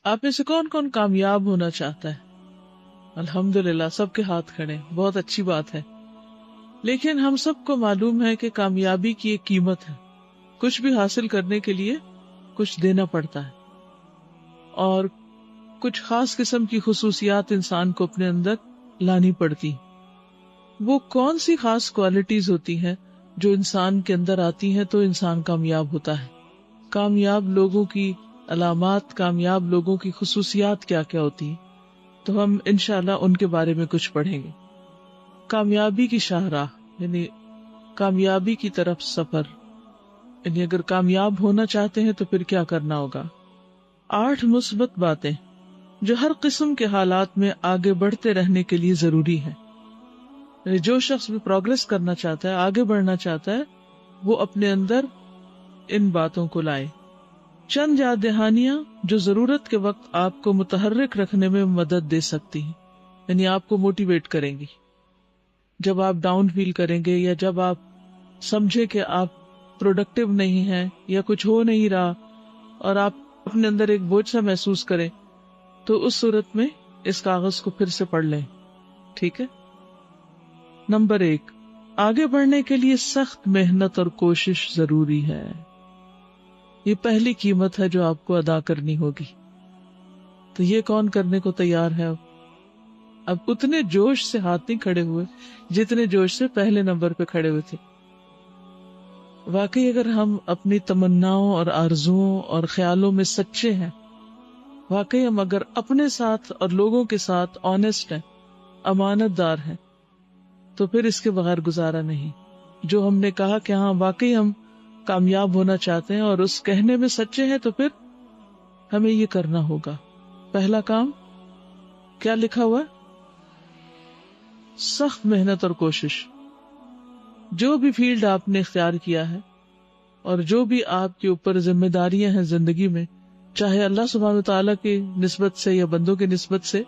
آپ میں سے کون کون کامیاب ہونا چاہتا ہے؟ الحمدللہ سب کے ہاتھ کھڑے، بہت اچھی بات ہے. لیکن ہم سب کو معلوم ہے کہ کامیابی کی ایک قیمت ہے. کچھ بھی حاصل کرنے کے لیے کچھ دینا پڑتا ہے، اور کچھ خاص قسم کی خصوصیات انسان کو اپنے اندر لانی پڑتی. وہ کون سی خاص کوالٹیز ہوتی ہیں جو انسان کے اندر آتی ہیں تو انسان کامیاب ہوتا ہے؟ کامیاب لوگوں کی علامات، کامیاب لوگوں کی خصوصیات کیا کیا ہوتی ہیں؟ تو ہم انشاءاللہ ان کے بارے میں کچھ پڑھیں گے. کامیابی کی شاہراہ یعنی کامیابی کی طرف سفر، یعنی اگر کامیاب ہونا چاہتے ہیں تو پھر کیا کرنا ہوگا. 8 مثبت باتیں جو ہر قسم کے حالات میں آگے بڑھتے رہنے کے لیے ضروری ہے. یعنی جو شخص بھی پروگرس کرنا چاہتا ہے، آگے بڑھنا چاہتا ہے، وہ اپنے اندر ان باتوں کو لائے. چند یاد دہانیاں جو ضرورت کے وقت آپ کو متحرک رکھنے میں مدد دے سکتی ہیں، یعنی آپ کو موٹیویٹ کریں گی. جب آپ ڈاؤن فیل کریں گے یا جب آپ سمجھے کہ آپ پروڈکٹیو نہیں ہیں یا کچھ ہو نہیں رہا اور آپ اپنے اندر ایک بوجھ سا محسوس کریں، تو اس صورت میں اس کاغذ کو پھر سے پڑھ لیں. ٹھیک ہے. نمبر 1، آگے بڑھنے کے لیے سخت محنت اور کوشش ضروری ہے. یہ پہلی قیمت ہے جو آپ کو ادا کرنی ہوگی. تو یہ کون کرنے کو تیار ہے؟ اب اتنے جوش سے ہاتھ نہیں کھڑے ہوئے جتنے جوش سے پہلے نمبر پہ کھڑے ہوئے تھے. واقعی اگر ہم اپنی تمناؤں اور آرزوؤں اور خیالوں میں سچے ہیں، واقعی ہم اگر اپنے ساتھ اور لوگوں کے ساتھ آنےسٹ ہیں، امانت دار ہیں، تو پھر اس کے بغیر گزارا نہیں. جو ہم نے کہا کہ ہاں واقعی ہم کامیاب ہونا چاہتے ہیں اور اس کہنے میں سچے ہیں، تو پھر ہمیں یہ کرنا ہوگا. پہلا کام کیا لکھا ہوا؟ سخت محنت اور کوشش. جو بھی فیلڈ آپ نے اختیار کیا ہے اور جو بھی آپ کے اوپر ذمہ داریاں ہیں زندگی میں، چاہے اللہ سبحانہ وتعالیٰ کی نسبت سے یا بندوں کی نسبت سے،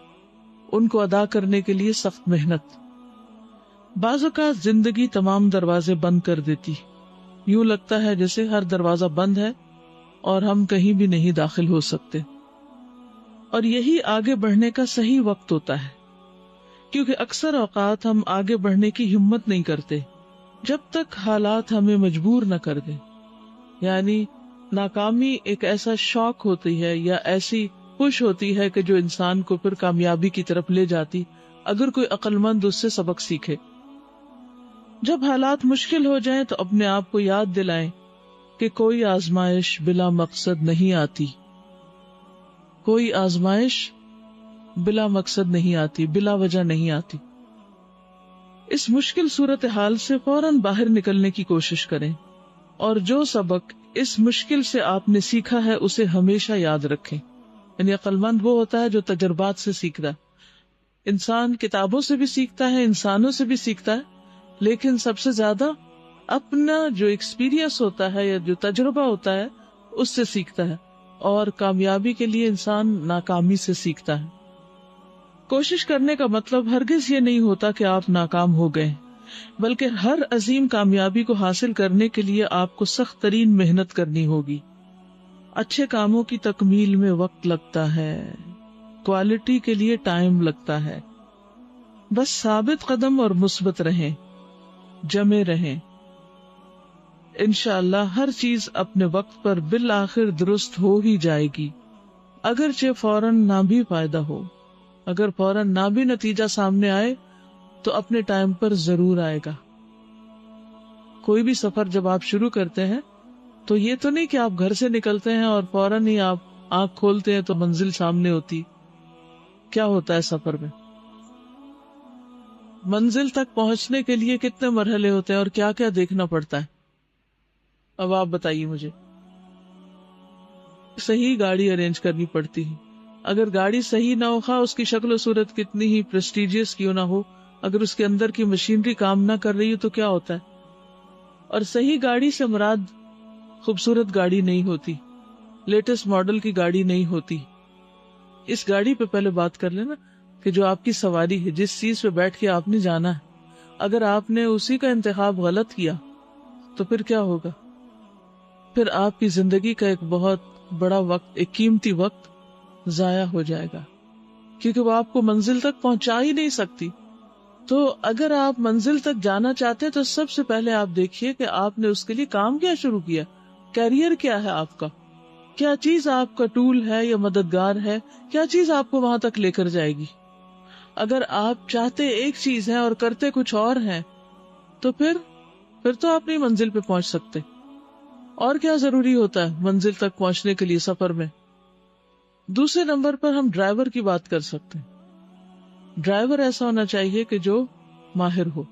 ان کو ادا کرنے کے لیے سخت محنت. بعض اوقات زندگی تمام دروازے بند کر دیتی، یوں لگتا ہے جیسے ہر دروازہ بند ہے اور ہم کہیں بھی نہیں داخل ہو سکتے. اور یہی آگے بڑھنے کا صحیح وقت ہوتا ہے، کیونکہ اکثر اوقات ہم آگے بڑھنے کی ہمت نہیں کرتے جب تک حالات ہمیں مجبور نہ کر دیں. یعنی ناکامی ایک ایسا شوق ہوتی ہے یا ایسی پش ہوتی ہے کہ جو انسان کو پھر کامیابی کی طرف لے جاتی، اگر کوئی عقل مند اس سے سبق سیکھے. جب حالات مشکل ہو جائیں تو اپنے آپ کو یاد دلائیں کہ کوئی آزمائش بلا مقصد نہیں آتی. کوئی آزمائش بلا مقصد نہیں آتی، بلا وجہ نہیں آتی. اس مشکل صورتحال سے فوراً باہر نکلنے کی کوشش کریں، اور جو سبق اس مشکل سے آپ نے سیکھا ہے اسے ہمیشہ یاد رکھیں. یعنی عقل مند وہ ہوتا ہے جو تجربات سے سیکھتا ہے. انسان کتابوں سے بھی سیکھتا ہے، انسانوں سے بھی سیکھتا ہے، لیکن سب سے زیادہ اپنا جو ایکسپیرینس ہوتا ہے یا جو تجربہ ہوتا ہے اس سے سیکھتا ہے. اور کامیابی کے لیے انسان ناکامی سے سیکھتا ہے. کوشش کرنے کا مطلب ہرگز یہ نہیں ہوتا کہ آپ ناکام ہو گئے، بلکہ ہر عظیم کامیابی کو حاصل کرنے کے لیے آپ کو سخت ترین محنت کرنی ہوگی. اچھے کاموں کی تکمیل میں وقت لگتا ہے، کوالٹی کے لیے ٹائم لگتا ہے. بس ثابت قدم اور مثبت رہیں، جمے رہیں. انشاءاللہ ہر چیز اپنے وقت پر بالآخر درست ہو ہی جائے گی، اگرچہ فوراً نہ بھی فائدہ ہو. اگر فوراً نہ بھی نتیجہ سامنے آئے تو اپنے ٹائم پر ضرور آئے گا. کوئی بھی سفر جب آپ شروع کرتے ہیں تو یہ تو نہیں کہ آپ گھر سے نکلتے ہیں اور فوراً ہی آپ آنکھ کھولتے ہیں تو منزل سامنے ہوتی. کیا ہوتا ہے سفر میں؟ منزل تک پہنچنے کے لیے کتنے مرحلے ہوتے ہیں اور کیا کیا دیکھنا پڑتا ہے؟ اب آپ بتائیے مجھے. صحیح گاڑی ارینج کرنی پڑتی ہے. اگر گاڑی صحیح نہ ہو، خواہ اس کی شکل و صورت کتنی ہی پریسٹیجیس کیوں نہ ہو، اگر اس کے اندر کی مشینری کام نہ کر رہی ہو تو کیا ہوتا ہے؟ اور صحیح گاڑی سے مراد خوبصورت گاڑی نہیں ہوتی، لیٹسٹ ماڈل کی گاڑی نہیں ہوتی. اس گاڑی پہ پہلے بات کر لینا کہ جو آپ کی سواری ہے، جس چیز پہ بیٹھ کے آپ نے جانا ہے، اگر آپ نے اسی کا انتخاب غلط کیا تو پھر کیا ہوگا؟ پھر آپ کی زندگی کا ایک بہت بڑا وقت، ایک قیمتی وقت ضائع ہو جائے گا، کیونکہ وہ آپ کو منزل تک پہنچا ہی نہیں سکتی. تو اگر آپ منزل تک جانا چاہتے ہیں تو سب سے پہلے آپ دیکھیے کہ آپ نے اس کے لیے کام کیا شروع کیا، کیریئر کیا ہے آپ کا، کیا چیز آپ کا ٹول ہے یا مددگار ہے، کیا چیز آپ کو وہاں تک لے کر جائے گی. اگر آپ چاہتے ایک چیز ہے اور کرتے کچھ اور ہیں تو پھر تو آپ نہیں منزل پہ پہنچ سکتے. اور کیا ضروری ہوتا ہے منزل تک پہنچنے کے لیے سفر میں؟ دوسرے نمبر پر ہم ڈرائیور کی بات کر سکتے ہیں. ڈرائیور ایسا ہونا چاہیے کہ جو ماہر ہو،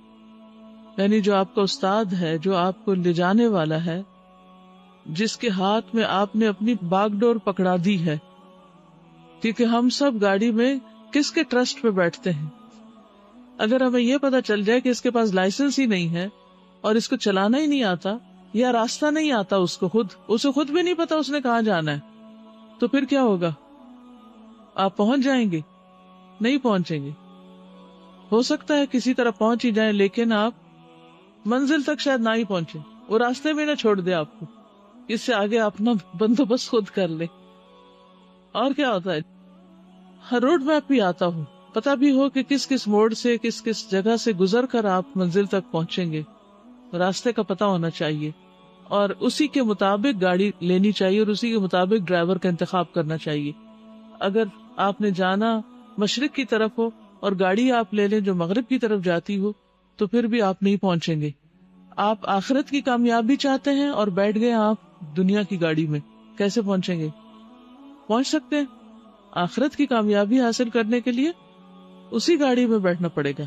یعنی جو آپ کا استاد ہے، جو آپ کو لے جانے والا ہے، جس کے ہاتھ میں آپ نے اپنی باغ ڈور پکڑا دی ہے. کیونکہ ہم سب گاڑی میں کس کے ٹرسٹ پہ بیٹھتے ہیں؟ اگر ہمیں یہ پتا چل جائے کہ اس کے پاس لائسنس ہی نہیں ہے اور اس کو چلانا ہی نہیں آتا یا راستہ نہیں آتا، اسے خود بھی نہیں پتا اس نے کہاں جانا ہے، تو پھر کیا ہوگا؟ آپ پہنچ جائیں گے؟ نہیں پہنچیں گے. ہو سکتا ہے کسی طرح پہنچ ہی جائیں، لیکن آپ منزل تک شاید نہ ہی پہنچے، وہ راستے میں نہ چھوڑ دے آپ کو، اس سے آگے اپنا بندوبست خود کر لے. اور کیا ہوتا ہے، ہر روڈ میپ بھی آتا ہو، پتا بھی ہو کہ کس کس موڑ سے کس کس جگہ سے گزر کر آپ منزل تک پہنچیں گے، راستے کا پتا ہونا چاہیے اور اسی کے مطابق گاڑی لینی چاہیے اور اسی کے مطابق ڈرائیور کا انتخاب کرنا چاہیے. اگر آپ نے جانا مشرق کی طرف ہو اور گاڑی آپ لے لیں جو مغرب کی طرف جاتی ہو تو پھر بھی آپ نہیں پہنچیں گے. آپ آخرت کی کامیابی چاہتے ہیں اور بیٹھ گئے آپ دنیا کی گاڑی میں، کیسے پہنچیں گے؟ پہنچ سکتے ہیں؟ آخرت کی کامیابی حاصل کرنے کے لیے اسی گاڑی میں بیٹھنا پڑے گا.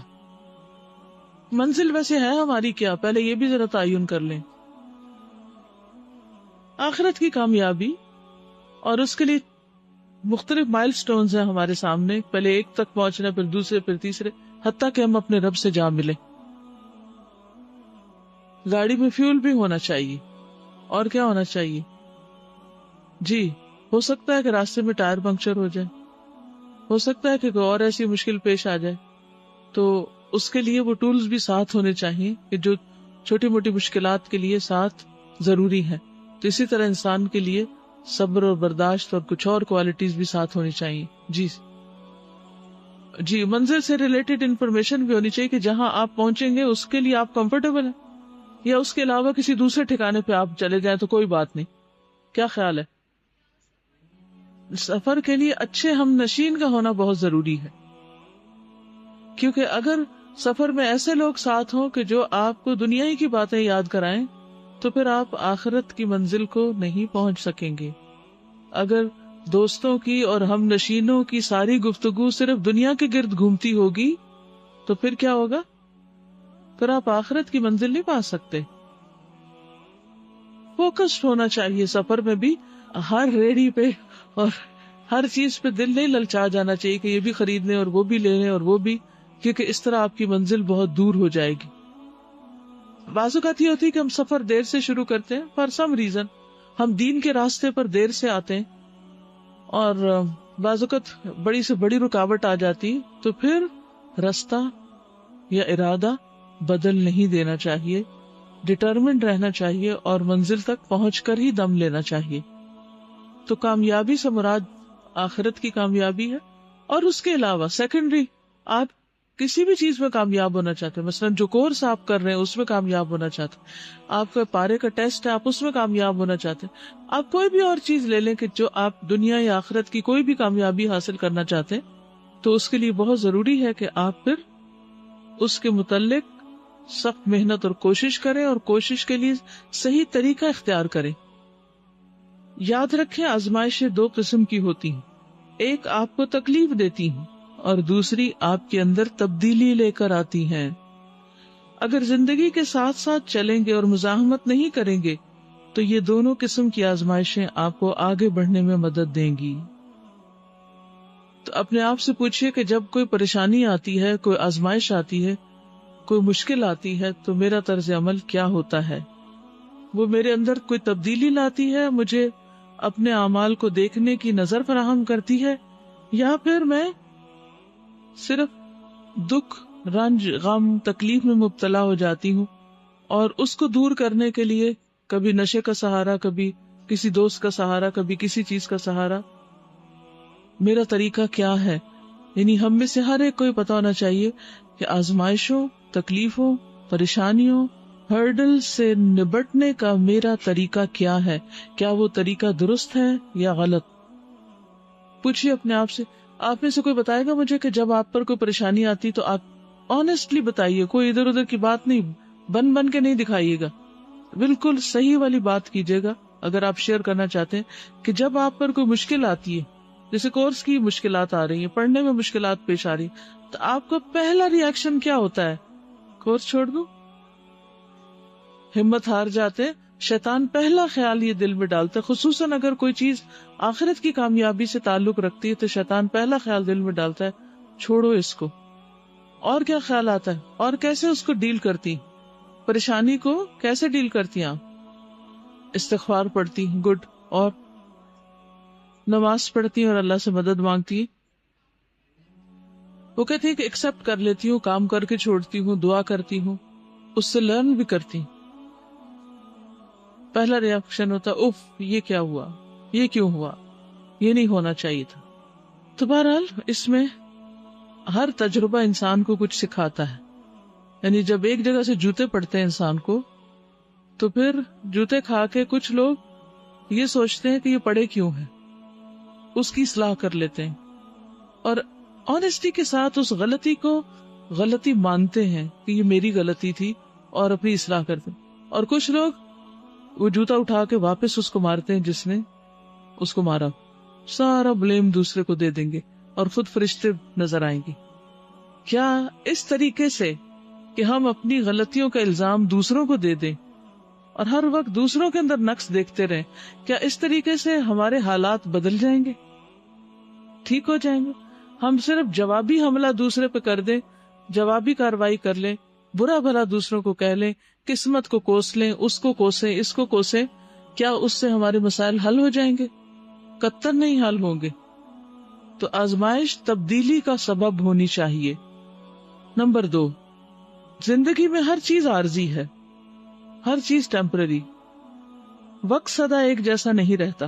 منزل ویسے ہے ہماری کیا، پہلے یہ بھی ذرا تعین کر لیں. آخرت کی کامیابی، اور اس کے لیے مختلف مائل سٹونز ہیں ہمارے سامنے. پہلے ایک تک پہنچنا، پھر دوسرے، پھر تیسرے، حتیٰ کہ ہم اپنے رب سے جا ملے. گاڑی میں فیول بھی ہونا چاہیے. اور کیا ہونا چاہیے؟ جی، ہو سکتا ہے کہ راستے میں ٹائر پنکچر ہو جائے، ہو سکتا ہے کہ کوئی اور ایسی مشکل پیش آ جائے، تو اس کے لیے وہ ٹولز بھی ساتھ ہونے چاہیے کہ جو چھوٹی موٹی مشکلات کے لیے ساتھ ضروری ہیں. تو اسی طرح انسان کے لیے صبر اور برداشت اور کچھ اور کوالٹیز بھی ساتھ ہونی چاہیے. جی منزل سے ریلیٹڈ انفارمیشن بھی ہونی چاہیے کہ جہاں آپ پہنچیں گے اس کے لیے آپ کمفرٹیبل ہیں، یا اس کے علاوہ کسی دوسرے ٹھکانے پہ آپ چلے جائیں تو کوئی بات نہیں. کیا خیال ہے؟ سفر کے لیے اچھے ہم نشین کا ہونا بہت ضروری ہے، کیونکہ اگر سفر میں ایسے لوگ ساتھ ہوں کہ جو آپ کو دنیا ہی کی باتیں یاد کرائیں تو پھر آپ آخرت کی منزل کو نہیں پہنچ سکیں گے. اگر دوستوں کی اور ہم نشینوں کی ساری گفتگو صرف دنیا کے گرد گھومتی ہوگی تو پھر کیا ہوگا؟ پھر آپ آخرت کی منزل نہیں پا سکتے. فوکسڈ ہونا چاہیے سفر میں بھی، ہر ریڑھی پہ اور ہر چیز پہ دل نہیں للچا جانا چاہیے کہ یہ بھی خرید لیں اور وہ بھی لے لیں اور وہ بھی، کیونکہ اس طرح آپ کی منزل بہت دور ہو جائے گی. بعض اوقات یہ ہوتی ہے کہ ہم سفر دیر سے شروع کرتے ہیں، فار سم ریزن ہم دین کے راستے پر دیر سے آتے ہیں اور بعض اوقات بڑی سے بڑی رکاوٹ آ جاتی، تو پھر راستہ یا ارادہ بدل نہیں دینا چاہیے، ڈٹرمنڈ رہنا چاہیے اور منزل تک پہنچ کر ہی دم لینا چاہیے. تو کامیابی سے مراد آخرت کی کامیابی ہے. اور اس کے علاوہ سیکنڈری، آپ کسی بھی چیز میں کامیاب ہونا چاہتے ہیں، مثلا جو کورس آپ کر رہے ہیں اس میں کامیاب ہونا چاہتے ہیں، آپ کا پارے کا ٹیسٹ ہے آپ اس میں کامیاب ہونا چاہتے ہیں، آپ کوئی بھی اور چیز لے لیں کہ جو آپ دنیا یا آخرت کی کوئی بھی کامیابی حاصل کرنا چاہتے ہیں، تو اس کے لیے بہت ضروری ہے کہ آپ پھر اس کے متعلق سخت محنت اور کوشش کریں اور کوشش کے لیے صحیح طریقہ اختیار کریں. یاد رکھیں آزمائشیں دو قسم کی ہوتی ہیں، ایک آپ کو تکلیف دیتی ہیں اور دوسری آپ کے اندر تبدیلی لے کر آتی ہیں. اگر زندگی کے ساتھ ساتھ چلیں گے اور مزاحمت نہیں کریں گے تو یہ دونوں قسم کی آزمائشیں آپ کو آگے بڑھنے میں مدد دیں گی. تو اپنے آپ سے پوچھئے کہ جب کوئی پریشانی آتی ہے، کوئی آزمائش آتی ہے، کوئی مشکل آتی ہے تو میرا طرز عمل کیا ہوتا ہے؟ وہ میرے اندر کوئی تبدیلی لاتی ہے، مجھے اپنے اعمال کو دیکھنے کی نظر فراہم کرتی ہے، یا پھر میں صرف دکھ، رنج، غم، تکلیف میں مبتلا ہو جاتی ہوں اور اس کو دور کرنے کے لیے کبھی نشے کا سہارا، کبھی کسی دوست کا سہارا، کبھی کسی چیز کا سہارا. میرا طریقہ کیا ہے. یعنی ہم میں سے ہر ایک کو یہ پتا ہونا چاہیے کہ آزمائشوں، تکلیفوں، پریشانیوں، ہرڈل سے نبٹنے کا میرا طریقہ کیا ہے. کیا وہ طریقہ درست ہے یا غلط؟ پوچھیے اپنے آپ سے. آپ میں سے کوئی بتائے گا مجھے کہ جب آپ پر کوئی پریشانی آتی تو آپ آنےسٹلی بتائیے، کوئی ادھر ادھر کی بات نہیں، بن کے نہیں دکھائیے گا، بالکل صحیح والی بات کیجیے گا. اگر آپ شیئر کرنا چاہتے ہیں کہ جب آپ پر کوئی مشکل آتی ہے، جیسے کورس کی مشکلات آ رہی ہیں، پڑھنے میں مشکلات پیش آ رہی، تو آپ کا پہلا ری ایکشن کیا ہوتا ہے؟ کورس چھوڑ دوں؟ ہمت ہار جاتے. شیطان پہلا خیال یہ دل میں ڈالتا ہے، خصوصاً اگر کوئی چیز آخرت کی کامیابی سے تعلق رکھتی ہے تو شیطان پہلا خیال دل میں ڈالتا ہے، چھوڑو اس کو. اور کیا خیال آتا ہے؟ اور کیسے اس کو ڈیل کرتی، پریشانی کو کیسے ڈیل کرتی آپ؟ استغفار پڑھتی، گڈ، اور نماز پڑھتی اور اللہ سے مدد مانگتی. وہ کہتی ہے کہ ایکسپٹ کر لیتی ہوں، کام کر کے چھوڑتی ہوں، دعا کرتی ہوں، اس سے لرن بھی کرتی. پہلا ری ایکشن ہوتا ہے اف، یہ کیا ہوا، یہ کیوں ہوا، یہ نہیں ہونا چاہیے تھا. تو بہرحال اس میں ہر تجربہ انسان کو کچھ سکھاتا ہے. یعنی جب ایک جگہ سے جوتے پڑتے ہیں انسان کو، تو پھر جوتے کھا کے کچھ لوگ یہ سوچتے ہیں کہ یہ پڑے کیوں ہیں، اس کی اصلاح کر لیتے ہیں اور آنےسٹی کے ساتھ اس غلطی کو غلطی مانتے ہیں کہ یہ میری غلطی تھی اور اپنی اصلاح کرتے ہیں. اور کچھ لوگ وہ جوتا اٹھا کے واپس اس کو مارتے ہیں جس نے اس کو مارا، سارا بلیم دوسرے کو دے دیں گے اور خود فرشتے نظر آئیں گے. کیا اس طریقے سے کہ ہم اپنی غلطیوں کا الزام دوسروں کو دے دیں اور ہر وقت دوسروں کے اندر نقص دیکھتے رہیں، کیا اس طریقے سے ہمارے حالات بدل جائیں گے، ٹھیک ہو جائیں گے؟ ہم صرف جوابی حملہ دوسرے پہ کر دیں، جوابی کاروائی کر لیں، برا بھلا دوسروں کو کہہ لیں، قسمت کو کوس لیں، اس کو کوسیں، اس کو کوسیں، کیا اس سے ہمارے مسائل حل ہو جائیں گے؟ قطعاً نہیں حل ہوں گے. تو آزمائش تبدیلی کا سبب ہونی چاہیے. نمبر 2، زندگی میں ہر چیز عارضی ہے، ہر چیز ٹیمپرری. وقت سدا ایک جیسا نہیں رہتا.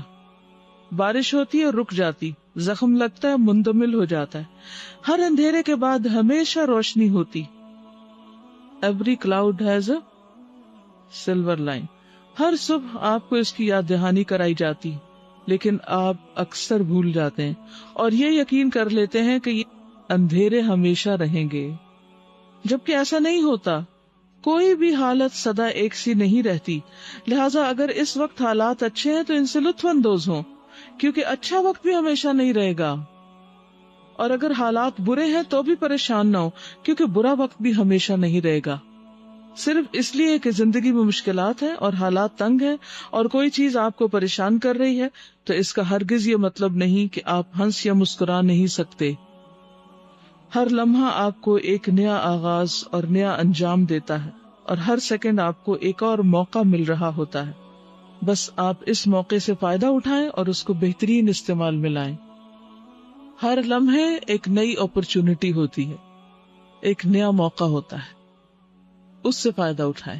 بارش ہوتی ہے اور رک جاتی، زخم لگتا ہے، مندمل ہو جاتا ہے. ہر اندھیرے کے بعد ہمیشہ روشنی ہوتی. Every cloud has a silver line. ہر صبح آپ کو اس کی یاد دہانی کرائی جاتی، لیکن آپ اکثر بھول جاتے ہیں اور یہ یقین کر لیتے ہیں کہ یہ اندھیرے ہمیشہ رہیں گے، جبکہ ایسا نہیں ہوتا. کوئی بھی حالت سدا ایک سی نہیں رہتی. لہٰذا اگر اس وقت حالات اچھے ہیں تو ان سے لطف اندوز ہوں، کیونکہ اچھا وقت بھی ہمیشہ نہیں رہے گا. اور اگر حالات برے ہیں تو بھی پریشان نہ ہو، کیونکہ برا وقت بھی ہمیشہ نہیں رہے گا. صرف اس لیے کہ زندگی میں مشکلات ہیں اور حالات تنگ ہیں اور کوئی چیز آپ کو پریشان کر رہی ہے، تو اس کا ہرگز یہ مطلب نہیں کہ آپ ہنس یا مسکرا نہیں سکتے. ہر لمحہ آپ کو ایک نیا آغاز اور نیا انجام دیتا ہے، اور ہر سیکنڈ آپ کو ایک اور موقع مل رہا ہوتا ہے. بس آپ اس موقع سے فائدہ اٹھائیں اور اس کو بہترین استعمال میں لائیں. ہر لمحے ایک نئی اپرچونٹی ہوتی ہے، ایک نیا موقع ہوتا ہے، اس سے فائدہ اٹھائیں.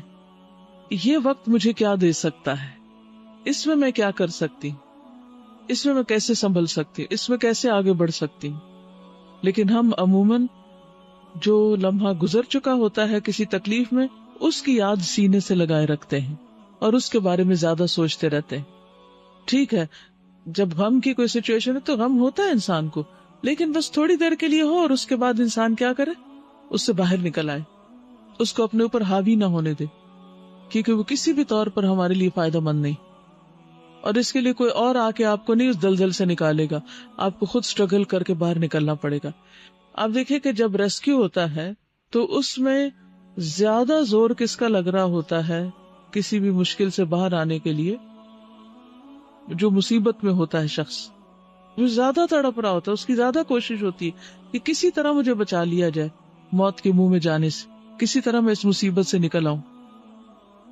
یہ وقت مجھے کیا دے سکتا ہے، اس میں میں کیا کر سکتی، اس میں کیسے سنبھل سکتی، اس میں کیسے آگے بڑھ سکتی. لیکن ہم عموماً جو لمحہ گزر چکا ہوتا ہے کسی تکلیف میں، اس کی یاد سینے سے لگائے رکھتے ہیں اور اس کے بارے میں زیادہ سوچتے رہتے ہیں. ٹھیک ہے، جب غم کی کوئی سچویشن ہے تو غم ہوتا ہے انسان کو، لیکن بس تھوڑی دیر کے لیے ہو اور اس کے بعد انسان کیا کرے، اس سے باہر نکل آئے، اس کو اپنے اوپر حاوی نہ ہونے دے، کیونکہ وہ کسی بھی طور پر ہمارے لیے فائدہ مند نہیں. اور اس کے لیے کوئی اور آ کے آپ کو نہیں اس دلدل سے نکالے گا، آپ کو خود سٹرگل کر کے باہر نکلنا پڑے گا. آپ دیکھیں کہ جب ریسکیو ہوتا ہے تو اس میں زیادہ زور کس کا لگ رہا ہوتا ہے کسی بھی مشکل سے باہر آنے کے لیے؟ جو مصیبت میں ہوتا ہے شخص، وہ زیادہ تڑپ رہا ہوتا ہے، اس کی زیادہ کوشش ہوتی ہے کہ کسی طرح مجھے بچا لیا جائے موت کے منہ میں جانے سے، کسی طرح میں اس مصیبت سے نکل آؤں.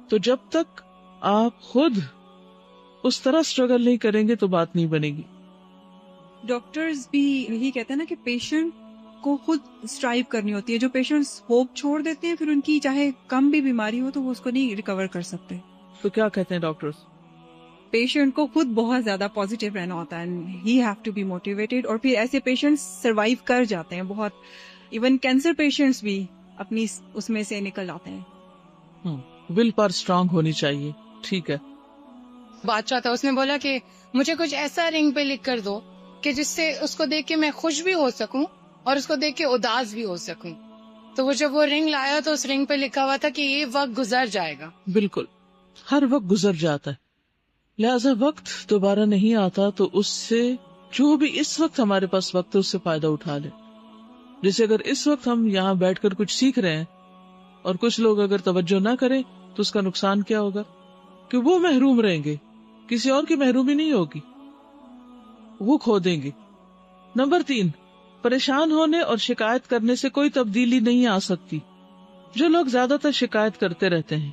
تو جب تک آپ خود اس طرح سٹرگل نہیں کریں گے تو بات نہیں بنے گی. ڈاکٹرز بھی یہی کہتے ہیں نا کہ پیشنٹ کو خود اسٹرائیو کرنی ہوتی ہے. جو پیشنٹس ہوپ چھوڑ دیتے ہیں پھر ان کی چاہے کم بھی بیماری ہو تو وہ اس کو نہیں ریکور کر سکتے. تو کیا کہتے ہیں ڈاکٹرز؟ پیشنٹ کو خود بہت زیادہ پازیٹیو رہنا ہوتا ہے، ہی ہیو ٹو بی موٹیویٹیڈ. اور پھر ایسے پیشنٹس سروائیو کر جاتے ہیں بہت، ایون کینسر پیشنٹس بھی اپنی اس میں سے نکل آتے ہیں. ول پاور اسٹرانگ ہونی چاہیے. ٹھیک ہے. بادشاہ تھا، اس نے بولا کہ مجھے کچھ ایسا رنگ پہ لکھ کر دو کہ جس سے اس کو دیکھ کے میں خوش بھی ہو سکوں اور اس کو دیکھ کے اداس بھی ہو سکوں. تو وہ جب وہ رنگ لایا تو اس رنگ پہ لکھا ہوا تھا کہ یہ وقت گزر جائے گا. بالکل، ہر وقت گزر جاتا ہے، لہذا وقت دوبارہ نہیں آتا، تو اس سے جو بھی اس وقت ہمارے پاس وقت ہے اس سے فائدہ اٹھا لے. جیسے اگر اس وقت ہم یہاں بیٹھ کر کچھ سیکھ رہے ہیں اور کچھ لوگ اگر توجہ نہ کریں تو اس کا نقصان کیا ہوگا کہ وہ محروم رہیں گے، کسی اور کی محرومی نہیں ہوگی، وہ کھو دیں گے. نمبر 3، پریشان ہونے اور شکایت کرنے سے کوئی تبدیلی نہیں آ سکتی. جو لوگ زیادہ تر شکایت کرتے رہتے ہیں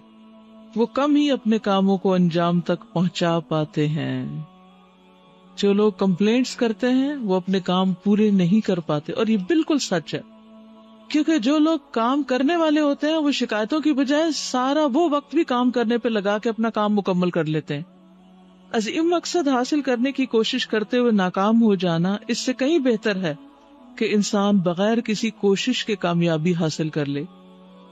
وہ کم ہی اپنے کاموں کو انجام تک پہنچا پاتے ہیں. جو لوگ کمپلینٹس کرتے ہیں وہ اپنے کام پورے نہیں کر پاتے، اور یہ بالکل سچ ہے، کیونکہ جو لوگ کام کرنے والے ہوتے ہیں وہ شکایتوں کی بجائے سارا وہ وقت بھی کام کرنے پہ لگا کے اپنا کام مکمل کر لیتے ہیں. عظیم مقصد حاصل کرنے کی کوشش کرتے ہوئے ناکام ہو جانا اس سے کہیں بہتر ہے کہ انسان بغیر کسی کوشش کے کامیابی حاصل کر لے.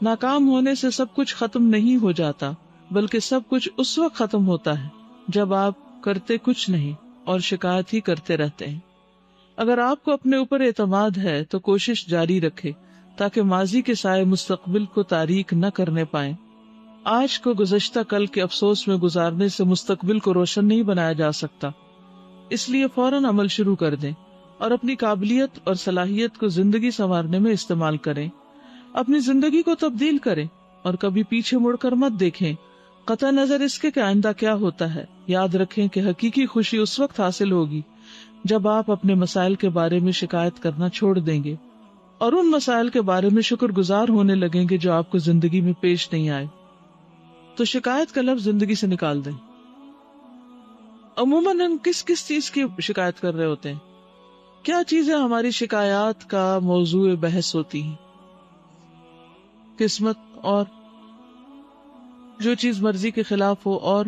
ناکام ہونے سے سب کچھ ختم نہیں ہو جاتا، بلکہ سب کچھ اس وقت ختم ہوتا ہے جب آپ کرتے کچھ نہیں اور شکایت ہی کرتے رہتے ہیں. اگر آپ کو اپنے اوپر اعتماد ہے تو کوشش جاری رکھے تاکہ ماضی کے سائے مستقبل کو تاریک نہ کرنے پائیں. آج کو گزشتہ کل کے افسوس میں گزارنے سے مستقبل کو روشن نہیں بنایا جا سکتا، اس لیے فوراً عمل شروع کر دیں اور اپنی قابلیت اور صلاحیت کو زندگی سنوارنے میں استعمال کریں. اپنی زندگی کو تبدیل کریں اور کبھی پیچھے مڑ کر مت دیکھیں، قطع نظر اس کے کہ آئندہ کیا ہوتا ہے. یاد رکھیں کہ حقیقی خوشی اس وقت حاصل ہوگی جب آپ اپنے مسائل کے بارے میں شکایت کرنا چھوڑ دیں گے اور ان مسائل کے بارے میں شکر گزار ہونے لگیں گے جو آپ کو زندگی میں پیش نہیں آئے. تو شکایت کا لفظ زندگی سے نکال دیں. عموماً ہم کس کس چیز کی شکایت کر رہے ہوتے ہیں؟ کیا چیزیں ہماری شکایات کا موضوع بحث ہوتی ہیں؟ قسمت، اور جو چیز مرضی کے خلاف ہو، اور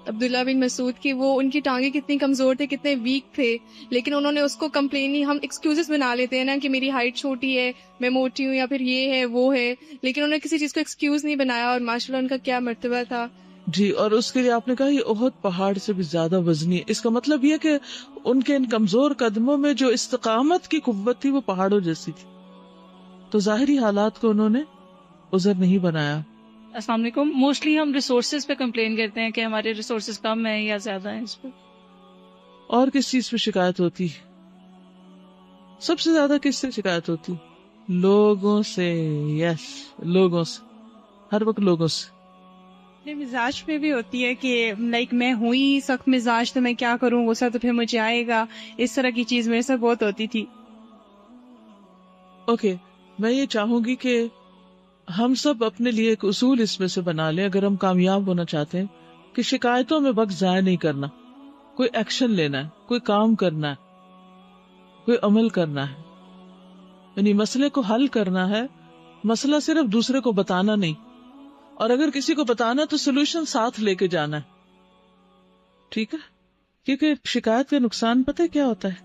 عبداللہ بن مسعود کی وہ ان کی ٹانگیں کتنی کمزور تھے، کتنے ویک تھے، لیکن انہوں نے اس کو کمپلین نہیں، ہم ایکسکیوزز بنا لیتے ہیں نا کہ میری ہائٹ چھوٹی ہے، میں موٹی ہوں، یا پھر یہ ہے وہ ہے، لیکن انہوں نے کسی چیز کو ایکسکیوز نہیں بنایا، اور ماشاءاللہ ان کا کیا مرتبہ تھا. جی. اور اس کے لیے آپ نے کہا یہ احد پہاڑ سے بھی زیادہ وزنی ہے. اس کا مطلب یہ کہ ان کے ان کمزور قدموں میں جو استقامت کی قوت تھی وہ پہاڑوں جیسی تھی. تو ظاہری حالات کو انہوں نے عذر نہیں بنایا. السلام علیکم. موسٹلی ہم ریسورسز پہ کمپلین کرتے ہیں کہ ہمارے ریسورسز کم ہیں یا زیادہ ہیں. اس پہ اور کس چیز پہ شکایت ہوتی؟ سب سے زیادہ کس سے شکایت ہوتی؟ لوگوں سے. یس، لوگوں سے، ہر وقت لوگوں سے. مزاج پہ بھی ہوتی ہے کہ لائک میں ہوں ہی سخت مزاج، تو میں کیا کروں، غصہ تو پھر مجھے آئے گا. اس طرح کی چیز میرے ساتھ بہت ہوتی تھی. اوکے، میں یہ چاہوں گی کہ ہم سب اپنے لیے ایک اصول اس میں سے بنا لیں اگر ہم کامیاب ہونا چاہتے ہیں، کہ شکایتوں میں وقت ضائع نہیں کرنا. کوئی ایکشن لینا ہے، کوئی کام کرنا ہے، کوئی عمل کرنا ہے، یعنی مسئلے کو حل کرنا ہے. مسئلہ صرف دوسرے کو بتانا نہیں، اور اگر کسی کو بتانا تو سولوشن ساتھ لے کے جانا ہے. ٹھیک ہے؟ کیونکہ شکایت کا نقصان پتہ ہے کیا ہوتا ہے؟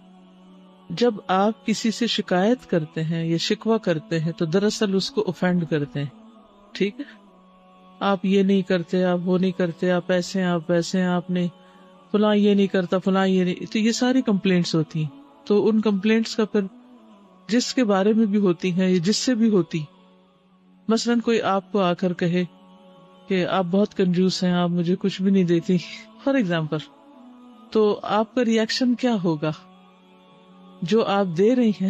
جب آپ کسی سے شکایت کرتے ہیں یا شکوہ کرتے ہیں تو دراصل اس کو اوفینڈ کرتے ہیں. ٹھیک ہے؟ آپ یہ نہیں کرتے، آپ وہ نہیں کرتے، آپ ایسے ہیں، آپ ویسے ہیں، آپ نے فلاں یہ نہیں کرتا، فلاں یہ نہیں. تو یہ ساری کمپلینٹس ہوتی ہیں. تو ان کمپلینٹس کا پھر جس کے بارے میں بھی ہوتی ہیں یا جس سے بھی ہوتی، مثلاً کوئی آپ کو آ کر کہے کہ آپ بہت کنجوس ہیں، آپ مجھے کچھ بھی نہیں دیتی، فار ایگزامپل، تو آپ کا ری ایکشن کیا ہوگا؟ جو آپ دے رہی ہیں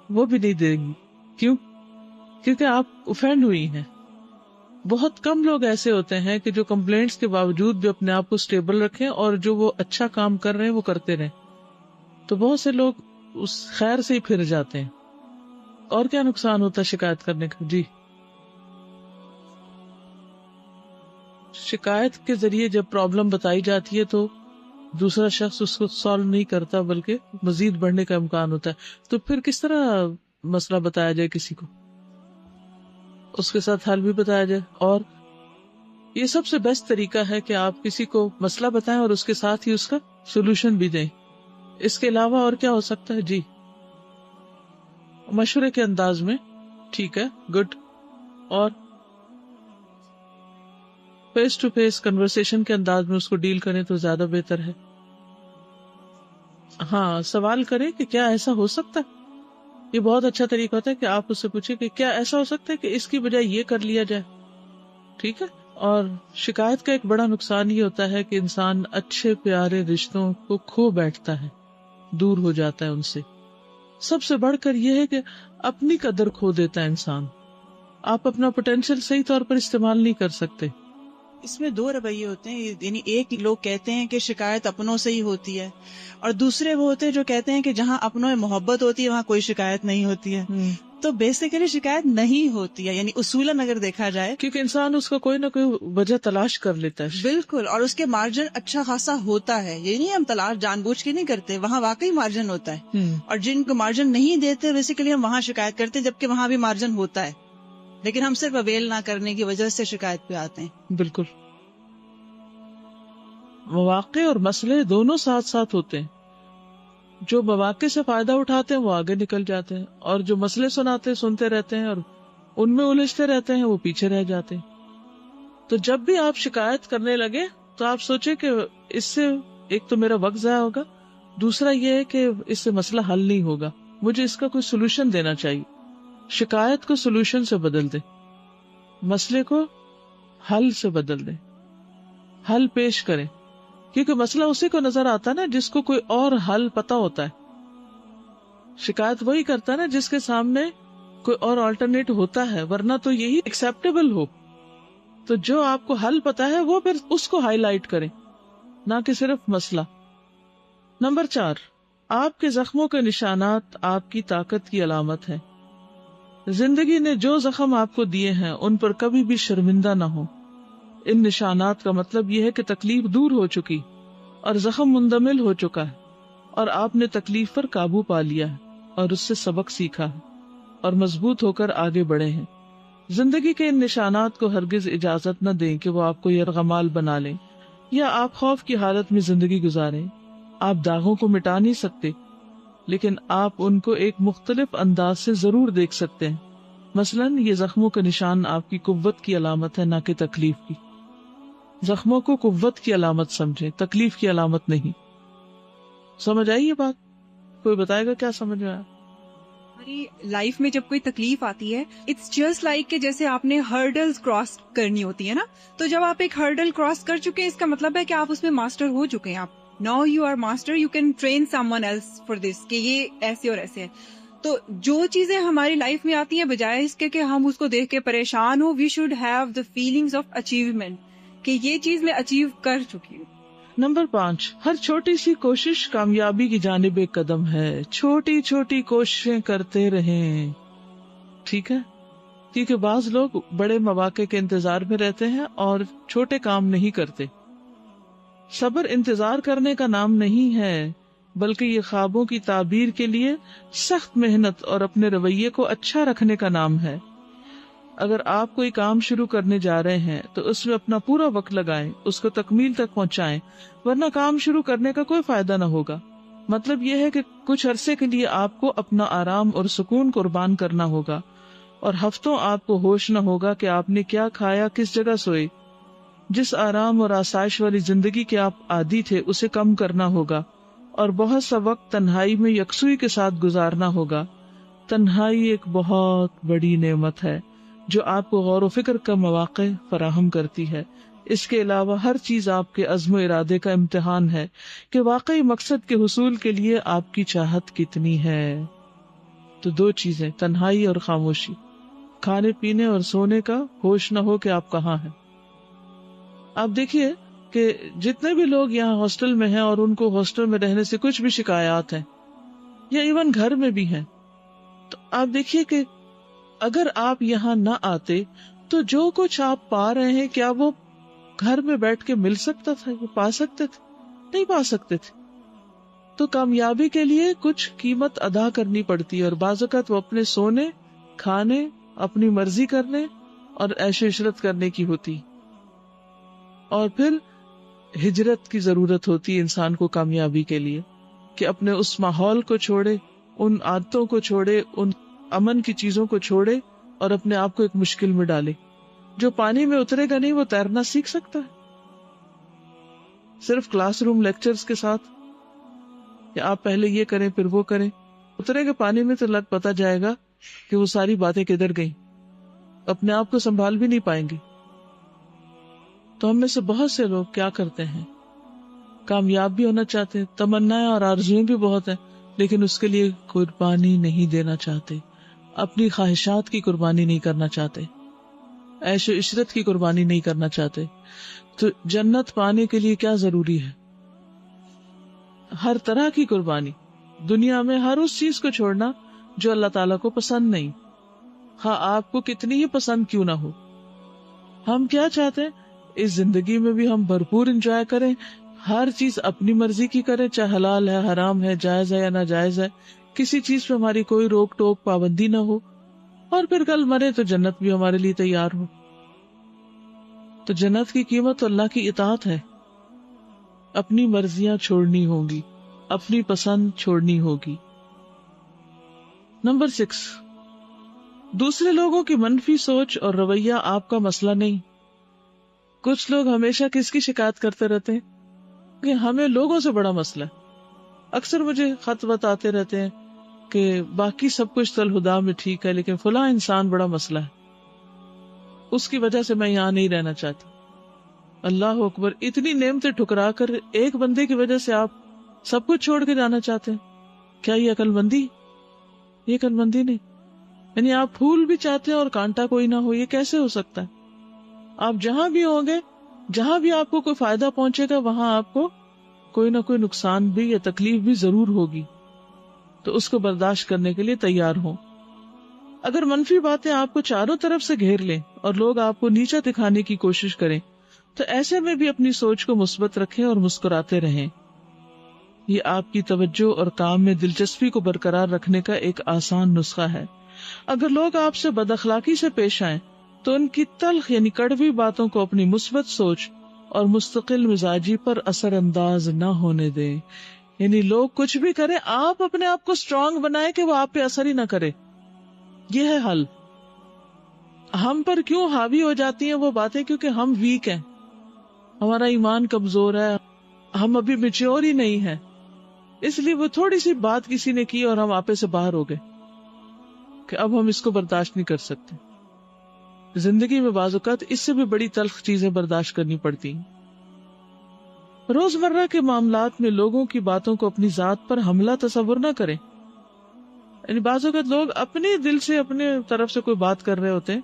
وہ بھی نہیں دیں گی. کیوں؟ کیونکہ آپ اوفینڈ ہوئی ہیں. بہت کم لوگ ایسے ہوتے ہیں کہ جو کمپلینٹس کے باوجود بھی اپنے آپ کو سٹیبل رکھیں اور جو وہ اچھا کام کر رہے ہیں وہ کرتے رہیں. تو بہت سے لوگ اس خیر سے ہی پھر جاتے ہیں. اور کیا نقصان ہوتا ہے شکایت کرنے کا؟ جی، شکایت کے ذریعے جب پرابلم بتائی جاتی ہے تو دوسرا شخص اس کو سالو نہیں کرتا بلکہ مزید بڑھنے کا امکان ہوتا ہے. تو پھر کس طرح مسئلہ بتایا جائے کسی کو؟ اس کے ساتھ حل بھی بتایا جائے. اور یہ سب سے بیسٹ طریقہ ہے کہ آپ کسی کو مسئلہ بتائیں اور اس کے ساتھ ہی اس کا سولوشن بھی دیں. اس کے علاوہ اور کیا ہو سکتا ہے؟ جی مشورے کے انداز میں. ٹھیک ہے، گڈ. اور فیس ٹو فیس کنورسیشن کے انداز میں اس کو ڈیل کریں تو زیادہ بہتر ہے. ہاں، سوال کریں کہ کیا ایسا ہو سکتا ہے. یہ بہت اچھا طریقہ ہوتا ہے کہ آپ اس سے پوچھیں کہ کیا ایسا ہو سکتا ہے کہ اس کی بجائے یہ کر لیا جائے. ٹھیک ہے. اور شکایت کا ایک بڑا نقصان یہ ہوتا ہے کہ انسان اچھے پیارے رشتوں کو کھو بیٹھتا ہے، دور ہو جاتا ہے ان سے. سب سے بڑھ کر یہ ہے کہ اپنی قدر کھو دیتا ہے انسان. آپ اپنا پوٹینشیل صحیح طور پر استعمال نہیں کر سکتے. اس میں دو رویے ہوتے ہیں. یعنی ایک لوگ کہتے ہیں کہ شکایت اپنوں سے ہی ہوتی ہے، اور دوسرے وہ ہوتے ہیں جو کہتے ہیں کہ جہاں اپنوں میں محبت ہوتی ہے وہاں کوئی شکایت نہیں ہوتی ہے. تو بیسیکلی شکایت نہیں ہوتی ہے، یعنی اصولاً اگر دیکھا جائے، کیونکہ انسان اس کا کوئی نہ کوئی وجہ تلاش کر لیتا ہے. بالکل. اور اس کے مارجن اچھا خاصا ہوتا ہے. یہ نہیں ہم تلاش جان بوجھ کے نہیں کرتے، وہاں واقعی مارجن ہوتا ہے. اور جن کو مارجن نہیں دیتے بیسیکلی ہم وہاں شکایت کرتے ہیں، جبکہ وہاں بھی مارجن ہوتا ہے، لیکن ہم صرف اویل نہ کرنے کی وجہ سے شکایت پہ آتے ہیں. بالکل. مواقع اور مسئلے دونوں ساتھ ساتھ ہوتے ہیں. جو مواقع سے فائدہ اٹھاتے ہیں وہ آگے نکل جاتے ہیں، اور جو مسئلے سنتے رہتے ہیں اور ان میں الجھتے رہتے ہیں وہ پیچھے رہ جاتے ہیں. تو جب بھی آپ شکایت کرنے لگے تو آپ سوچیں کہ اس سے ایک تو میرا وقت ضائع ہوگا، دوسرا یہ ہے کہ اس سے مسئلہ حل نہیں ہوگا، مجھے اس کا کوئی سولوشن دینا چاہیے. شکایت کو سولوشن سے بدل دیں، مسئلے کو حل سے بدل دیں، حل پیش کریں. کیونکہ مسئلہ اسی کو نظر آتا ہے نا جس کو کوئی اور حل پتا ہوتا ہے. شکایت وہی کرتا ہے نا جس کے سامنے کوئی اور آلٹرنیٹ ہوتا ہے، ورنہ تو یہی ایکسیپٹیبل ہو. تو جو آپ کو حل پتا ہے وہ پھر اس کو ہائی لائٹ کریں، نہ کہ صرف مسئلہ. نمبر 4، آپ کے زخموں کے نشانات آپ کی طاقت کی علامت ہے. زندگی نے جو زخم آپ کو دیے ہیں ان پر کبھی بھی شرمندہ نہ ہو. ان نشانات کا مطلب یہ ہے کہ تکلیف دور ہو چکی اور زخم مندمل ہو چکا ہے، اور آپ نے تکلیف پر قابو پا لیا ہے اور اس سے سبق سیکھا ہے اور مضبوط ہو کر آگے بڑھے ہیں. زندگی کے ان نشانات کو ہرگز اجازت نہ دیں کہ وہ آپ کو یرغمال بنا لیں یا آپ خوف کی حالت میں زندگی گزاریں. آپ داغوں کو مٹا نہیں سکتے، لیکن آپ ان کو ایک مختلف انداز سے ضرور دیکھ سکتے ہیں. مثلاً یہ زخموں کا نشان آپ کی قوت کی علامت ہے، نہ کہ تکلیف کی. زخموں کو قوت کی علامت سمجھیں، تکلیف کی علامت نہیں. سمجھ آئی یہ بات؟ کوئی بتائے گا کیا سمجھ میں آیا؟ ہماری لائف میں جب کوئی تکلیف آتی ہے، اٹس جسٹ لائک کہ جیسے آپ نے ہرڈلز کراس کرنی ہوتی ہے نا. تو جب آپ ایک ہرڈل کراس کر چکے ہیں، اس کا مطلب ہے کہ آپ اس میں ماسٹر ہو چکے ہیں. آپ now you are master, you can train someone else for this, کہ یہ ایسے اور ایسے ہے. تو جو چیزیں ہماری لائف میں آتی ہیں، بجائے اس کے کہ ہم اس کو دیکھ کے پریشان ہو، we should have the feelings of achievement کہ یہ چیز میں اچیو کر چکی ہوں. نمبر 5، ہر چھوٹی سی کوشش کامیابی کی جانب ایک قدم ہے. چھوٹی چھوٹی کوششیں کرتے رہیں. ٹھیک ہے، کیونکہ بعض لوگ بڑے مواقع کے انتظار میں رہتے ہیں اور چھوٹے کام نہیں کرتے. صبر انتظار کرنے کا نام نہیں ہے، بلکہ یہ خوابوں کی تعبیر کے لیے سخت محنت اور اپنے رویے کو اچھا رکھنے کا نام ہے. اگر آپ کوئی کام شروع کرنے جا رہے ہیں تو اس میں اپنا پورا وقت لگائیں، اس کو تکمیل تک پہنچائیں، ورنہ کام شروع کرنے کا کوئی فائدہ نہ ہوگا. مطلب یہ ہے کہ کچھ عرصے کے لیے آپ کو اپنا آرام اور سکون قربان کرنا ہوگا، اور ہفتوں آپ کو ہوش نہ ہوگا کہ آپ نے کیا کھایا، کس جگہ سوئے. جس آرام اور آسائش والی زندگی کے آپ عادی تھے اسے کم کرنا ہوگا، اور بہت سا وقت تنہائی میں یکسوئی کے ساتھ گزارنا ہوگا. تنہائی ایک بہت بڑی نعمت ہے جو آپ کو غور و فکر کا مواقع فراہم کرتی ہے. اس کے علاوہ ہر چیز آپ کے عزم و ارادے کا امتحان ہے کہ واقعی مقصد کے حصول کے لیے آپ کی چاہت کتنی ہے. تو 2 چیزیں، تنہائی اور خاموشی. کھانے پینے اور سونے کا ہوش نہ ہو کہ آپ کہاں ہیں. آپ دیکھیے کہ جتنے بھی لوگ یہاں ہاسٹل میں ہیں اور ان کو ہاسٹل میں رہنے سے کچھ بھی شکایات ہیں، یا ایون گھر میں بھی ہیں، تو آپ دیکھیے کہ اگر آپ یہاں نہ آتے تو جو کچھ آپ پا رہے ہیں کیا وہ گھر میں بیٹھ کے مل سکتا تھا؟ وہ پا سکتے تھے؟ نہیں پا سکتے تھے. تو کامیابی کے لیے کچھ قیمت ادا کرنی پڑتی ہے، اور بعض اوقات وہ اپنے سونے، کھانے، اپنی مرضی کرنے اور عیش و عشرت کرنے کی ہوتی. اور پھر ہجرت کی ضرورت ہوتی ہے انسان کو کامیابی کے لیے، کہ اپنے اس ماحول کو چھوڑے، ان عادتوں کو چھوڑے، ان امن کی چیزوں کو چھوڑے اور اپنے آپ کو ایک مشکل میں ڈالے. جو پانی میں اترے گا نہیں وہ تیرنا سیکھ سکتا ہے؟ صرف کلاس روم لیکچرز کے ساتھ کہ آپ پہلے یہ کریں پھر وہ کریں؟ اترے گا پانی میں تو لگ پتا جائے گا کہ وہ ساری باتیں کدھر گئیں، اپنے آپ کو سنبھال بھی نہیں پائیں گے. تو ہم میں سے بہت سے لوگ کیا کرتے ہیں، کامیاب بھی ہونا چاہتے ہیں، تمنائیں اور آرزویں بھی بہت ہیں، لیکن اس کے لیے قربانی نہیں دینا چاہتے، اپنی خواہشات کی قربانی نہیں کرنا چاہتے، عیش و عشرت کی قربانی نہیں کرنا چاہتے. تو جنت پانے کے لیے کیا ضروری ہے؟ ہر طرح کی قربانی، دنیا میں ہر اس چیز کو چھوڑنا جو اللہ تعالیٰ کو پسند نہیں، ہاں آپ کو کتنی ہی پسند کیوں نہ ہو. ہم کیا چاہتے ہیں اس زندگی میں بھی ہم بھرپور انجوائے کریں، ہر چیز اپنی مرضی کی کریں، چاہے حلال ہے حرام ہے جائز ہے یا ناجائز ہے، کسی چیز پہ ہماری کوئی روک ٹوک پابندی نہ ہو، اور پھر کل مرے تو جنت بھی ہمارے لیے تیار ہو. تو جنت کی قیمت تو اللہ کی اطاعت ہے. اپنی مرضیاں چھوڑنی ہوں گی، اپنی پسند چھوڑنی ہوگی. نمبر 6، دوسرے لوگوں کی منفی سوچ اور رویہ آپ کا مسئلہ نہیں. کچھ لوگ ہمیشہ کس کی شکایت کرتے رہتے ہیں کہ ہمیں لوگوں سے بڑا مسئلہ ہے. اکثر مجھے خط بتاتے رہتے ہیں کہ باقی سب کچھ تو الہدا میں ٹھیک ہے لیکن فلاں انسان بڑا مسئلہ ہے، اس کی وجہ سے میں یہاں نہیں رہنا چاہتی. اللہ اکبر، اتنی نعمتیں ٹھکرا کر ایک بندے کی وجہ سے آپ سب کچھ چھوڑ کے جانا چاہتے ہیں؟ کیا یہ عقل مندی؟ یہ عقل مندی نہیں. یعنی آپ پھول بھی چاہتے ہیں اور کانٹا کوئی نہ ہو، یہ کیسے ہو سکتا ہے؟ آپ جہاں بھی ہوں گے، جہاں بھی آپ کو کوئی فائدہ پہنچے گا، وہاں آپ کو کوئی نہ کوئی نقصان بھی یا تکلیف بھی ضرور ہوگی. تو اس کو برداشت کرنے کے لیے تیار ہوں. اگر منفی باتیں آپ کو چاروں طرف سے گھیر لیں اور لوگ آپ کو نیچا دکھانے کی کوشش کریں، تو ایسے میں بھی اپنی سوچ کو مثبت رکھیں اور مسکراتے رہیں. یہ آپ کی توجہ اور کام میں دلچسپی کو برقرار رکھنے کا ایک آسان نسخہ ہے. اگر لوگ آپ سے بد اخلاقی سے پیش آئیں تو ان کی تلخ یعنی کڑوی باتوں کو اپنی مثبت سوچ اور مستقل مزاجی پر اثر انداز نہ ہونے دیں. یعنی لوگ کچھ بھی کریں، آپ اپنے آپ کو اسٹرانگ بنائیں کہ وہ آپ پہ اثر ہی نہ کرے. یہ ہے حل. ہم پر کیوں حاوی ہو جاتی ہیں وہ باتیں؟ کیونکہ ہم ویک ہیں، ہمارا ایمان کمزور ہے، ہم ابھی میچور ہی نہیں ہیں. اس لیے وہ تھوڑی سی بات کسی نے کی اور ہم آپے سے باہر ہو گئے کہ اب ہم اس کو برداشت نہیں کر سکتے. زندگی میں بعض اوقات اس سے بھی بڑی تلخ چیزیں برداشت کرنی پڑتی ہیں. روزمرہ کے معاملات میں لوگوں کی باتوں کو اپنی ذات پر حملہ تصور نہ کریں. یعنی بعض اوقات لوگ اپنے دل سے اپنے طرف سے کوئی بات کر رہے ہوتے ہیں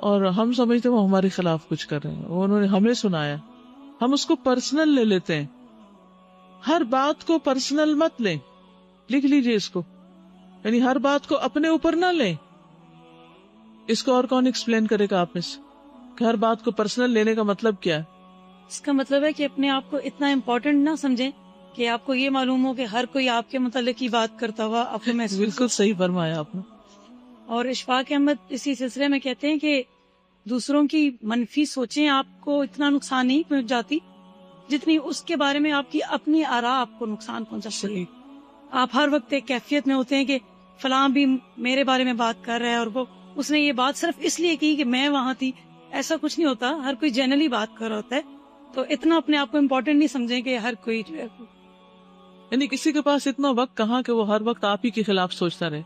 اور ہم سمجھتے ہیں وہ ہمارے خلاف کچھ کر رہے ہیں، وہ انہوں نے ہمیں سنایا، ہم اس کو پرسنل لے لیتے ہیں. ہر بات کو پرسنل مت لیں، لکھ لیجئے اس کو. یعنی ہر بات کو اپنے اوپر نہ لیں. اس کو اور کون ایکسپلین کرے گا آپ میں سے کہ ہر بات کو پرسنل لینے کا مطلب کیا ہے؟ اس کا مطلب ہے کہ اپنے آپ کو اتنا امپورٹنٹ نہ سمجھیں کہ آپ کو یہ معلوم ہو کہ ہر کوئی آپ کے متعلق ہی بات کرتا ہوا آپ کو محسوس. بالکل صحیح فرمایا آپ نے. اور اشفاق احمد اسی سلسلے میں کہتے ہیں کہ دوسروں کی منفی سوچیں آپ کو اتنا نقصان نہیں پہنچ جاتی جتنی اس کے بارے میں آپ کی اپنی آراء آپ کو نقصان پہنچاتی ہے. آپ ہر وقت ایک کیفیت میں ہوتے ہیں کہ فلاں بھی میرے بارے میں بات کر رہا ہے اور وہ اس نے یہ بات صرف اس لیے کی کہ میں وہاں تھی. ایسا کچھ نہیں ہوتا، ہر کوئی جنرلی بات کر رہا ہوتا ہے. تو اتنا اپنے آپ کو امپورٹنٹ نہیں سمجھیں کہ ہر کوئی جو ہے، یعنی کسی کے پاس اتنا وقت کہاں کہ وہ ہر وقت آپ ہی کے خلاف سوچتا رہے.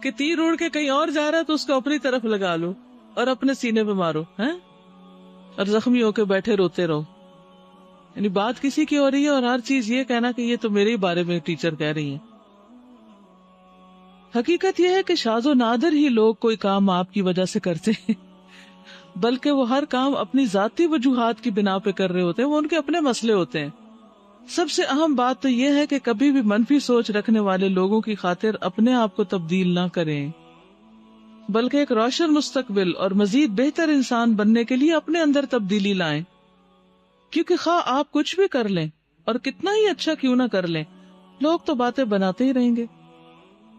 کہ تیر اڑ کے کہیں اور جا رہا ہے تو اس کو اپنی طرف لگا لو اور اپنے سینے پہ مارو ہیں اور زخمی ہو کے بیٹھے روتے رہو. یعنی بات کسی کی ہو رہی ہے اور ہر چیز یہ کہنا کہ یہ تو میرے ہی بارے میں ٹیچر کہہ رہی ہیں. حقیقت یہ ہے کہ شاذ و نادر ہی لوگ کوئی کام آپ کی وجہ سے کرتے ہیں، بلکہ وہ ہر کام اپنی ذاتی وجوہات کی بنا پہ کر رہے ہوتے ہیں، وہ ان کے اپنے مسئلے ہوتے ہیں. سب سے اہم بات تو یہ ہے کہ کبھی بھی منفی سوچ رکھنے والے لوگوں کی خاطر اپنے آپ کو تبدیل نہ کریں، بلکہ ایک روشن مستقبل اور مزید بہتر انسان بننے کے لیے اپنے اندر تبدیلی لائیں. کیونکہ خواہ آپ کچھ بھی کر لیں اور کتنا ہی اچھا کیوں نہ کر لیں، لوگ تو باتیں بناتے ہی رہیں گے.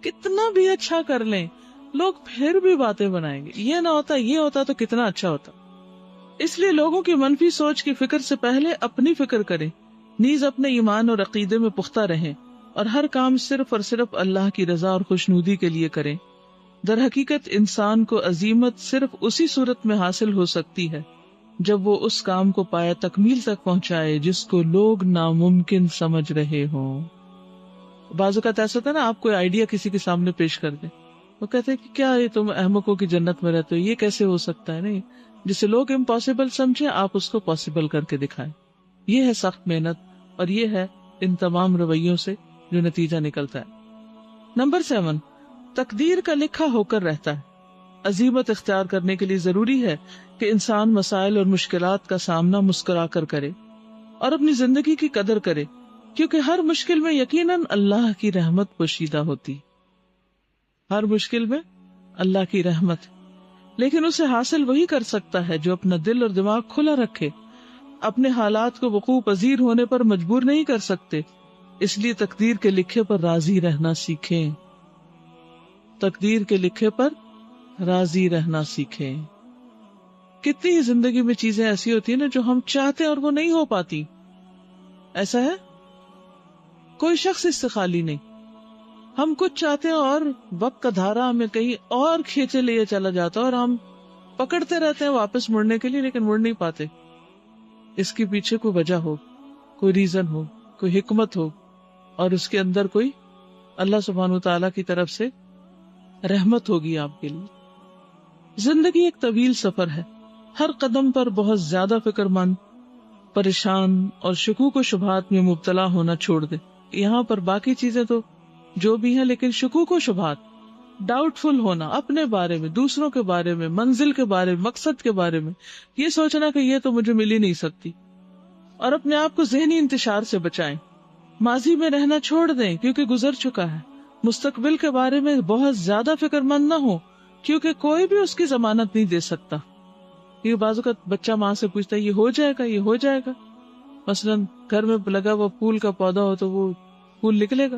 کتنا بھی اچھا کر لیں لوگ پھر بھی باتیں بنائیں گے. یہ نہ ہوتا یہ ہوتا تو کتنا اچھا ہوتا. اس لیے لوگوں کی منفی سوچ کی فکر سے پہلے اپنی فکر کریں، نیز اپنے ایمان اور عقیدے میں پختہ رہیں اور ہر کام صرف اور صرف اللہ کی رضا اور خوشنودی کے لیے کریں۔ در حقیقت انسان کو عظیمت صرف اسی صورت میں حاصل ہو سکتی ہے جب وہ اس کام کو پایا تکمیل تک پہنچائے جس کو لوگ ناممکن سمجھ رہے ہوں۔ بعض اوقات ایسا ہوتا ہے نا، آپ کوئی آئیڈیا کسی کے سامنے پیش کر دیں، وہ کہتے ہیں کہ کیا یہ تم احمقوں کی جنت میں رہتے ہو، یہ کیسے ہو سکتا ہے؟ نہیں، جسے لوگ امپاسبل سمجھے آپ اس کو پاسبل کر کے دکھائیں۔ یہ ہے سخت محنت، اور یہ ہے ان تمام رویوں سے جو نتیجہ نکلتا ہے۔ نمبر 7، تقدیر کا لکھا ہو کر رہتا ہے۔ عزیمت اختیار کرنے کے لیے ضروری ہے کہ انسان مسائل اور مشکلات کا سامنا مسکرا کر کرے اور اپنی زندگی کی قدر کرے، کیونکہ ہر مشکل میں یقیناً اللہ کی رحمت پوشیدہ ہوتی، ہر مشکل میں اللہ کی رحمت، لیکن اسے حاصل وہی کر سکتا ہے جو اپنا دل اور دماغ کھلا رکھے۔ اپنے حالات کو وقوع پذیر ہونے پر مجبور نہیں کر سکتے، اس لیے تقدیر کے لکھے پر راضی رہنا سیکھیں۔ تقدیر کے لکھے پر راضی رہنا سیکھیں۔ کتنی ہی زندگی میں چیزیں ایسی ہوتی ہیں نا جو ہم چاہتے ہیں اور وہ نہیں ہو پاتی، ایسا ہے؟ کوئی شخص اس سے خالی نہیں۔ ہم کچھ چاہتے ہیں اور وقت کا دھارا ہمیں کہیں اور کھینچے لیے چلا جاتا ہے اور ہم پکڑتے رہتے ہیں واپس مڑنے کے لیے، لیکن مڑ نہیں پاتے۔ اس کے پیچھے کوئی وجہ ہو، کوئی ریزن ہو، کوئی حکمت ہو، اور اس کے اندر کوئی اللہ سبحانہ وتعالیٰ کی طرف سے رحمت ہوگی آپ کے لیے۔ زندگی ایک طویل سفر ہے، ہر قدم پر بہت زیادہ فکر مند، پریشان اور شکوک و شبہات میں مبتلا ہونا چھوڑ دے۔ یہاں پر باقی چیزیں تو جو بھی ہیں، لیکن شکوک و شبہات، ڈاؤٹ فل ہونا اپنے بارے میں، دوسروں کے بارے میں، منزل کے بارے میں، مقصد کے بارے میں، یہ سوچنا کہ یہ تو مجھے مل ہی نہیں سکتی، اور اپنے آپ کو ذہنی انتشار سے بچائیں۔ ماضی میں رہنا چھوڑ دیں کیونکہ گزر چکا ہے۔ مستقبل کے بارے میں بہت زیادہ فکر مند نہ ہو کیونکہ کوئی بھی اس کی ضمانت نہیں دے سکتا۔ یہ بعض اوقات بچہ ماں سے پوچھتا ہے یہ ہو جائے گا، یہ ہو جائے گا۔ مثلاً گھر میں لگا ہوا پھول کا پودا ہو تو وہ پھول نکلے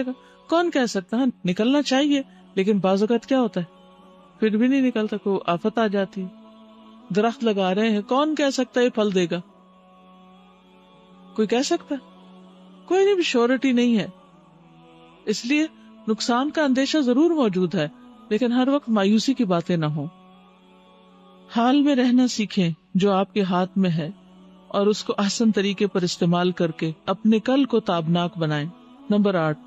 گا، کون کہہ سکتا ہے؟ نکلنا چاہیے، لیکن بعض اوقات کیا ہوتا ہے پھر بھی نہیں نکلتا، کوئی آفت آ جاتی ہے۔ درخت لگا رہے ہیں، کون کہہ سکتا ہے یہ پھل دے گا؟ کوئی کہہ سکتا ہے؟ کوئی نہیں، بھی شورٹی نہیں ہے۔ اس لیے نقصان کا اندیشہ ضرور موجود ہے، لیکن ہر وقت مایوسی کی باتیں نہ ہوں۔ حال میں رہنا سیکھیں جو آپ کے ہاتھ میں ہے، اور اس کو احسن طریقے پر استعمال کر کے اپنے کل کو تابناک بنائیں۔ نمبر 8،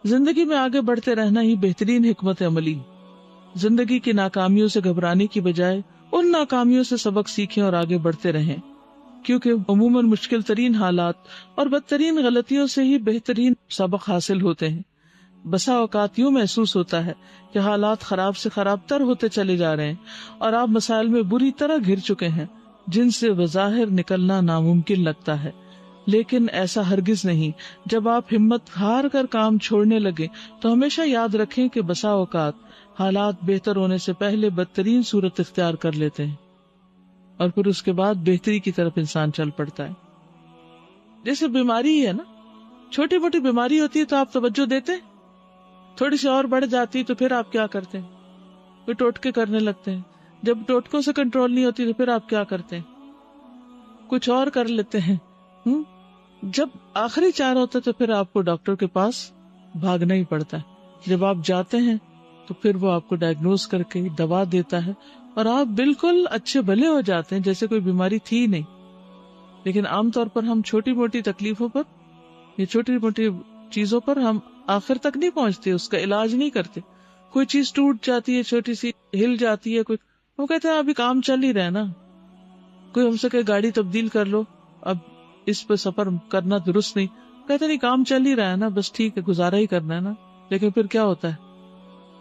زندگی میں آگے بڑھتے رہنا ہی بہترین حکمت عملی۔ زندگی کی ناکامیوں سے گھبرانے کی بجائے ان ناکامیوں سے سبق سیکھیں اور آگے بڑھتے رہیں، کیونکہ عموماً مشکل ترین حالات اور بدترین غلطیوں سے ہی بہترین سبق حاصل ہوتے ہیں۔ بسا اوقات یوں محسوس ہوتا ہے کہ حالات خراب سے خراب تر ہوتے چلے جا رہے ہیں اور آپ مسائل میں بری طرح گھر چکے ہیں جن سے بظاہر نکلنا ناممکن لگتا ہے، لیکن ایسا ہرگز نہیں۔ جب آپ ہمت ہار کر کام چھوڑنے لگے تو ہمیشہ یاد رکھیں کہ بسا اوقات حالات بہتر ہونے سے پہلے بدترین صورت اختیار کر لیتے ہیں اور پھر اس کے بعد بہتری کی طرف انسان چل پڑتا ہے۔ جیسے بیماری ہی ہے نا، چھوٹی موٹی بیماری ہوتی ہے تو آپ توجہ دیتے ہیں، تھوڑی سی اور بڑھ جاتی تو پھر آپ کیا کرتے ہیں؟ کوئی ٹوٹکے کرنے لگتے ہیں۔ جب ٹوٹکوں سے کنٹرول نہیں ہوتی تو پھر آپ کیا کرتے ہیں؟ کچھ اور کر لیتے ہیں۔ جب آخری چارہ ہوتا ہے تو پھر آپ کو ڈاکٹر کے پاس بھاگنا ہی پڑتا ہے۔ جب آپ جاتے ہیں تو پھر وہ آپ کو ڈائگنوز کر کے دوا دیتا ہے اور آپ بالکل اچھے بھلے ہو جاتے ہیں جیسے کوئی بیماری تھی نہیں۔ لیکن عام طور پر ہم چھوٹی موٹی تکلیفوں پر یا چھوٹی موٹی چیزوں پر ہم آخر تک نہیں پہنچتے، اس کا علاج نہیں کرتے۔ کوئی چیز ٹوٹ جاتی ہے، چھوٹی سی ہل جاتی ہے، کوئی وہ کہتے ہیں ابھی کام چل ہی رہا نا۔ کوئی ہم سے کہ گاڑی تبدیل کر لو، اب اس پہ سفر کرنا درست نہیں، کہتے نہیں کام چل ہی رہا ہے نا، بس ٹھیک ہے گزارا ہی کرنا ہے نا۔ لیکن پھر کیا ہوتا ہے،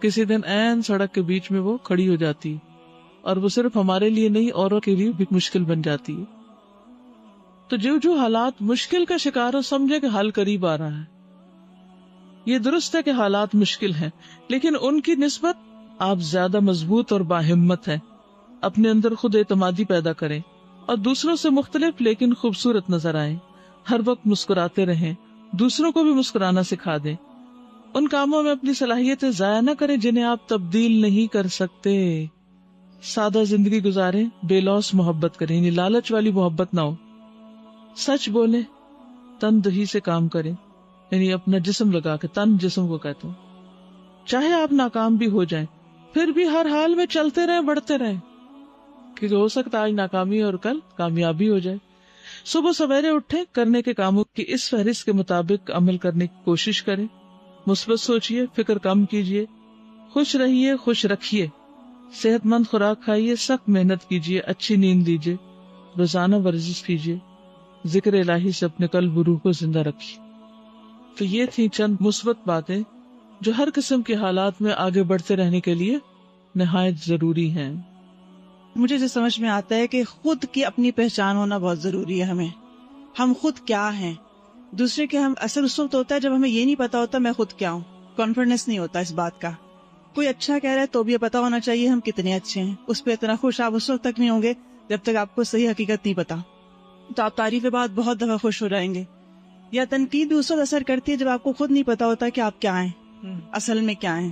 کسی دن عین سڑک کے بیچ میں وہ کھڑی ہو جاتی ہے، اور وہ صرف ہمارے لیے نہیں اوروں کے لیے بھی مشکل بن جاتی ہے۔ تو جو حالات مشکل کا شکار ہو، سمجھے کہ حل قریب آ رہا ہے۔ یہ درست ہے کہ حالات مشکل ہیں، لیکن ان کی نسبت آپ زیادہ مضبوط اور باہمت ہیں۔ اپنے اندر خود اعتمادی پیدا کریں اور دوسروں سے مختلف لیکن خوبصورت نظر آئیں۔ ہر وقت مسکراتے رہیں، دوسروں کو بھی مسکرانا سکھا دیں۔ ان کاموں میں اپنی صلاحیتیں ضائع نہ کریں جنہیں آپ تبدیل نہیں کر سکتے۔ سادہ زندگی گزاریں، بے لوث محبت کریں، یعنی لالچ والی محبت نہ ہو، سچ بولیں، تن دہی سے کام کریں، یعنی اپنا جسم لگا کے، تن جسم کو کہتے ہیں. چاہے آپ ناکام بھی ہو جائیں پھر بھی ہر حال میں چلتے رہیں، بڑھتے رہیں، کیونکہ ہو سکتا ہے آج ناکامی اور کل کامیابی ہو جائے. صبح سویرے اٹھیں، کرنے کے کاموں کی اس فہرست کے مطابق عمل کرنے کی کوشش کریں، مثبت سوچئے، فکر کم کیجئے، خوش رہیے، خوش رکھیے، صحت مند خوراک کھائیے، سخت محنت کیجئے، اچھی نیند لیجئے، روزانہ ورزش کیجئے، ذکر الہی سے اپنے قلب و روح کو زندہ رکھیے. تو یہ تھی چند مثبت باتیں جو ہر قسم کے حالات میں آگے بڑھتے رہنے کے لیے نہایت ضروری ہیں. مجھے جو سمجھ میں آتا ہے کہ خود کی اپنی پہچان ہونا بہت ضروری ہے. ہم خود کیا ہیں. دوسرے کے ہم اثر اس وقت ہوتا ہے جب ہمیں یہ نہیں پتا ہوتا میں خود کیا ہوں، کانفیڈنس نہیں ہوتا اس بات کا. کوئی اچھا کہہ رہا ہے تو بھی یہ پتا ہونا چاہیے ہم کتنے اچھے ہیں. اس پہ اتنا خوش آپ اس وقت تک نہیں ہوں گے جب تک آپ کو صحیح حقیقت نہیں پتا. تو آپ تعریف کے بعد بہت دفعہ خوش ہو جائیں گے. یا تنقید بھی اس وقت اثر کرتی ہے جب آپ کو خود نہیں پتا ہوتا کہ آپ کیا ہیں، اصل میں کیا ہیں.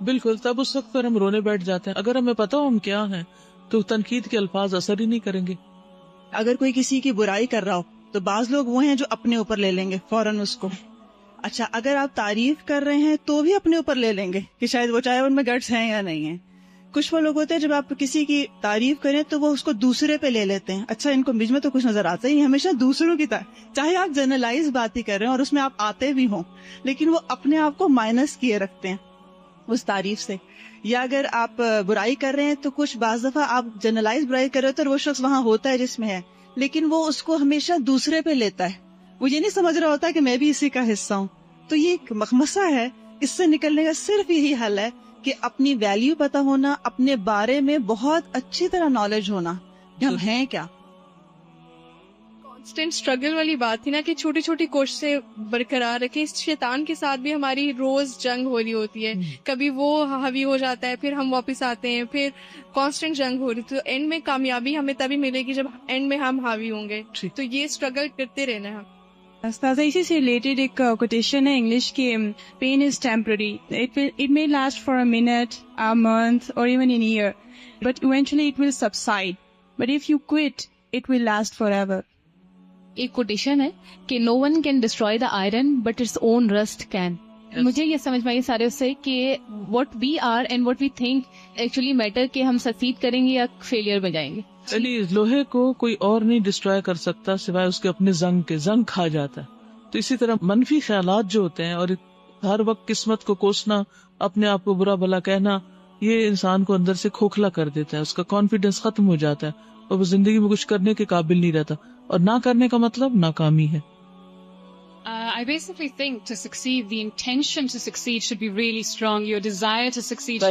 بالکل، تب اس وقت پر ہم رونے بیٹھ جاتے ہیں. اگر ہمیں پتا ہو ہم کیا ہیں تو تنقید کے الفاظ اثر ہی نہیں کریں گے. اگر کوئی کسی کی برائی کر رہا ہو تو بعض لوگ وہ ہیں جو اپنے اوپر لے لیں گے فوراً اس کو. اچھا، اگر آپ تعریف کر رہے ہیں تو بھی اپنے اوپر لے لیں گے کہ شاید وہ چاہے ان میں گٹس ہیں یا نہیں ہیں. کچھ وہ لوگ ہوتے ہیں جب آپ کسی کی تعریف کریں تو وہ اس کو دوسرے پہ لے لیتے ہیں. اچھا، ان کو مجھ میں تو کچھ نظر آتا ہی نہیں. ہمیشہ دوسروں کی چاہے آپ جنرلائز بات ہی کر رہے ہیں اور اس میں آپ آتے بھی ہوں، لیکن وہ اپنے آپ کو مائنس کیے رکھتے ہیں اس تعریف سے. یا اگر آپ برائی کر رہے ہیں تو کچھ بعض دفعہ آپ جنرلائز برائی کر رہے ہوتے ہیں اور وہ شخص وہاں ہوتا ہے جس میں ہے، لیکن وہ اس کو ہمیشہ دوسرے پہ لیتا ہے. وہ یہ نہیں سمجھ رہا ہوتا کہ میں بھی اسی کا حصہ ہوں. تو یہ ایک مخمصہ ہے. اس سے نکلنے کا صرف یہی حل ہے کہ اپنی ویلیو پتا ہونا، اپنے بارے میں بہت اچھی طرح نالج ہونا کہ ہم ہیں کیا. کانسٹنٹ اسٹرگل والی بات تھی نا کہ چھوٹی چھوٹی کوششیں برقرار رکھیں. اس شیطان کے ساتھ بھی ہماری روز جنگ ہو رہی ہوتی ہے. کبھی وہ حاوی ہو جاتا ہے، پھر ہم واپس آتے ہیں، پھر کانسٹنٹ جنگ ہو رہی. تو اینڈ میں کامیابی ہمیں تبھی ملے گی جب اینڈ میں ہم حاوی ہوں گے. تو یہ اسٹرگل کرتے رہنا ہے. استاذہ، اسی سے ریلیٹڈ ایک کوٹیشن ہے انگلش کی، pain is temporary, it may last for a minute, a month or even an year, but eventually it will subside, but if you quit it will last forever. ایک quotation ہے کہ no one can destroy the iron but its own rust can. مجھے یہ سمجھ میں آئی سارے اس سے کہ what we are and what we think actually matter، کہ ہم سکسیڈ کریں گے یا فیلئر میں جائیں گے. یعنی لوہے کو کوئی اور نہیں ڈسٹروائے کر سکتا سوائے اس کے اپنے زنگ کے. زنگ کھا جاتا ہے. تو اسی طرح منفی خیالات جو ہوتے ہیں اور ہر وقت قسمت کو کوسنا، اپنے آپ کو برا بھلا کہنا، یہ انسان کو اندر سے کھوکھلا کر دیتا ہے. اس کا کانفیڈینس ختم ہو جاتا ہے اور وہ زندگی میں کچھ کرنے کے قابل نہیں رہتا. اور نہ کرنے کا مطلب ناکامی ہے. I basically think to succeed, the intention to succeed should be really strong. Your desire to succeed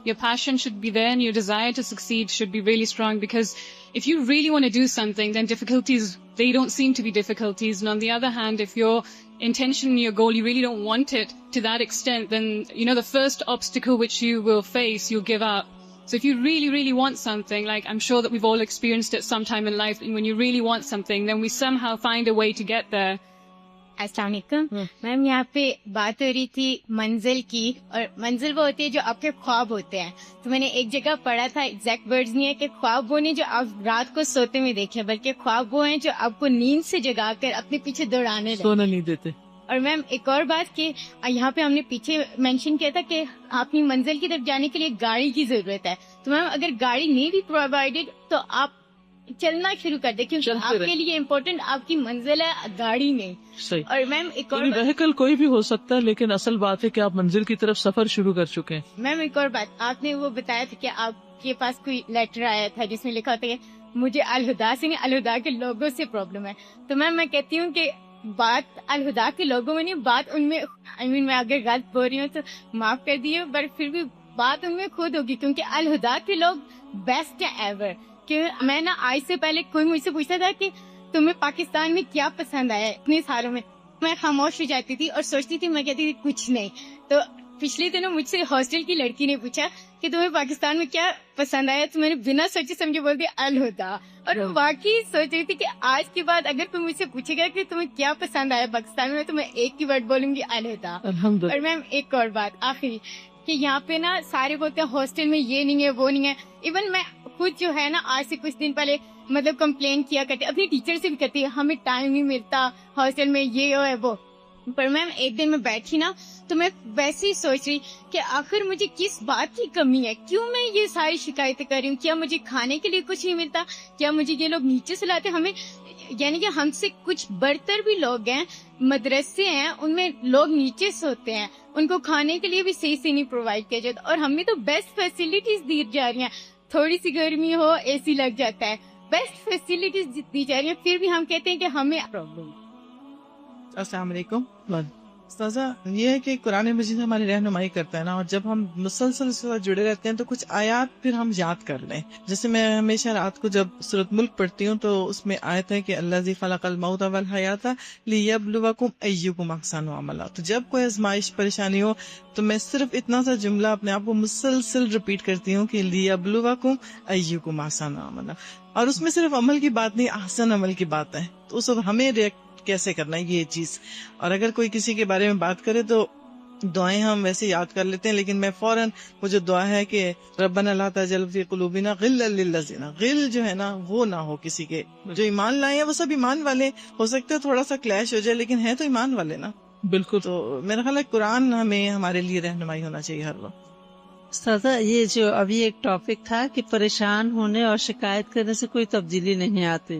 your passion should be there, and your desire to succeed should be really strong, because if you really want to do something, then difficulties, they don't seem to be difficulties. And on the other hand, if your intention, your goal, you really don't want it to that extent, then, you know, the first obstacle which you will face, you'll give up. So if you really, really want something, like I'm sure that we've all experienced it sometime in life, and when you really want something, then we somehow find a way to get there. السلام علیکم میم. یہاں پہ بات ہو رہی تھی منزل کی، اور منزل وہ ہوتی ہے جو آپ کے خواب ہوتے ہیں. تو میں نے ایک جگہ پڑھا تھا، ایگزیکٹ ورڈز نہیں ہے، کہ خواب وہ نہیں جو آپ رات کو سوتے میں دیکھیں، بلکہ خواب وہ ہیں جو آپ کو نیند سے جگا کر اپنے پیچھے دوڑانے لگے، سونا نہیں دیتے. اور میم ایک اور بات کہ یہاں پہ ہم نے پیچھے مینشن کیا تھا کہ اپنی منزل کی طرف جانے کے لیے گاڑی کی ضرورت ہے. تو میم اگر گاڑی نہیں بھی پرووائڈیڈ تو آپ چلنا شروع کر دیں، کیونکہ آپ کے لیے امپورٹنٹ آپ کی منزل ہے، گاڑی نہیں. صحیح. اور میم ایک اور وہیکل کوئی بھی ہو سکتا ہے، لیکن اصل بات ہے کہ آپ منزل کی طرف سفر شروع کر چکے ہیں. میم ایک اور بات، آپ نے وہ بتایا تھا کہ آپ کے پاس کوئی لیٹر آیا تھا جس میں لکھا ہوتا ہے کہ مجھے الہدا سے نہیں، الہدا کے لوگوں سے پرابلم ہے. تو میم میں کہتی ہوں کہ بات الہدا کے لوگوں میں نہیں، بات ان میں میں اگر غلط بول رہی ہوں تو معاف کر دیے، پر پھر بھی بات ان میں خود ہوگی، کیونکہ الہدا کے لوگ بیسٹ ہیں ایور. کہ میں نا آج سے پہلے کوئی مجھ سے پوچھتا تھا کہ تمہیں پاکستان میں کیا پسند آیا اتنے سالوں میں، میں خاموش ہو جاتی تھی اور سوچتی تھی، میں کہتی تھی کچھ نہیں. تو پچھلے دنوں مجھ سے ہاسٹل کی لڑکی نے پوچھا کہ تمہیں پاکستان میں کیا پسند آیا، تو میں نے بنا سوچے سمجھے بول دیا الہدا. اور واقعی سوچ رہی تھی کہ آج کے بعد اگر کوئی مجھ سے پوچھے گا کہ تمہیں کیا پسند آیا پاکستان میں، تو میں ایک ہی ورڈ بولوں گی الہدا. اور میم ایک اور بات آخری، کہ یہاں پہ نا سارے بولتے ہیں ہاسٹل میں یہ نہیں ہے وہ نہیں ہے. ایون میں خود جو ہے نا آج سے کچھ دن پہلے مطلب کمپلین کیا کرتی, اپنی ٹیچر سے بھی کرتی ہے ہمیں ٹائم نہیں ملتا ہاسٹل میں یہ ہے وہ. پر میم ایک دن میں بیٹھی نا تو میں ویسے ہی سوچ رہی کہ آخر مجھے کس بات کی کمی ہے, کیوں میں یہ ساری شکایتیں کر رہی ہوں. کیا مجھے کھانے کے لیے کچھ نہیں ملتا, کیا مجھے یہ لوگ نیچے سے لاتے, ہمیں یعنی کہ ہم سے کچھ برتر بھی لوگ ہیں, مدرسے ہیں ان میں لوگ نیچے سوتے ہیں, ان کو کھانے کے لیے بھی صحیح سے نہیں پرووائڈ کیا جاتا, اور ہمیں تو بیسٹ فیسلٹیز دی جا رہی ہیں. تھوڑی سی گرمی ہو اے سی لگ جاتا ہے, بیسٹ فیسلٹیز دی جا رہی ہیں, پھر بھی ہم کہتے ہیں کہ ہمیں پرابلم. السلام علیکم. استاذہ, یہ ہے کہ قرآن مجید ہماری رہنمائی کرتا ہے نا, اور جب ہم مسلسل اس کے ساتھ جڑے رہتے ہیں تو کچھ آیات پھر ہم یاد کر لیں. جیسے میں ہمیشہ رات کو جب سورۃ ملک پڑھتی ہوں تو اس میں آیت ہے کہ الذی خلق الموت والحیات لیبلوکم ایکم احسن عملا. تو جب کوئی آزمائش پریشانی ہو تو میں صرف اتنا سا جملہ اپنے آپ کو مسلسل ریپیٹ کرتی ہوں کہ لیبلوکم ایکم احسن عملا, اور اس میں صرف عمل کی بات نہیں, احسن عمل کی بات ہے. تو اس وقت ہمیں ریئیکٹ کیسے کرنا ہے یہ چیز. اور اگر کوئی کسی کے بارے میں بات کرے تو دعائیں ہم ویسے یاد کر لیتے ہیں, لیکن میں فوراً وہ جو دعا ہے کہ ربنا لا تجعل فی قلوبنا غلا للذین, غل جو ہے نا وہ نہ ہو کسی کے. جو ایمان لائے ہیں وہ سب ایمان والے, ہو سکتا ہے تھوڑا سا کلیش ہو جائے لیکن ہے تو ایمان والے نا. بالکل. تو میرا خیال ہے قرآن ہمیں ہمارے لیے رہنمائی ہونا چاہیے ہر وقت. استاذہ, یہ جو ابھی ایک ٹاپک تھا کہ پریشان ہونے اور شکایت کرنے سے کوئی تبدیلی نہیں آتی,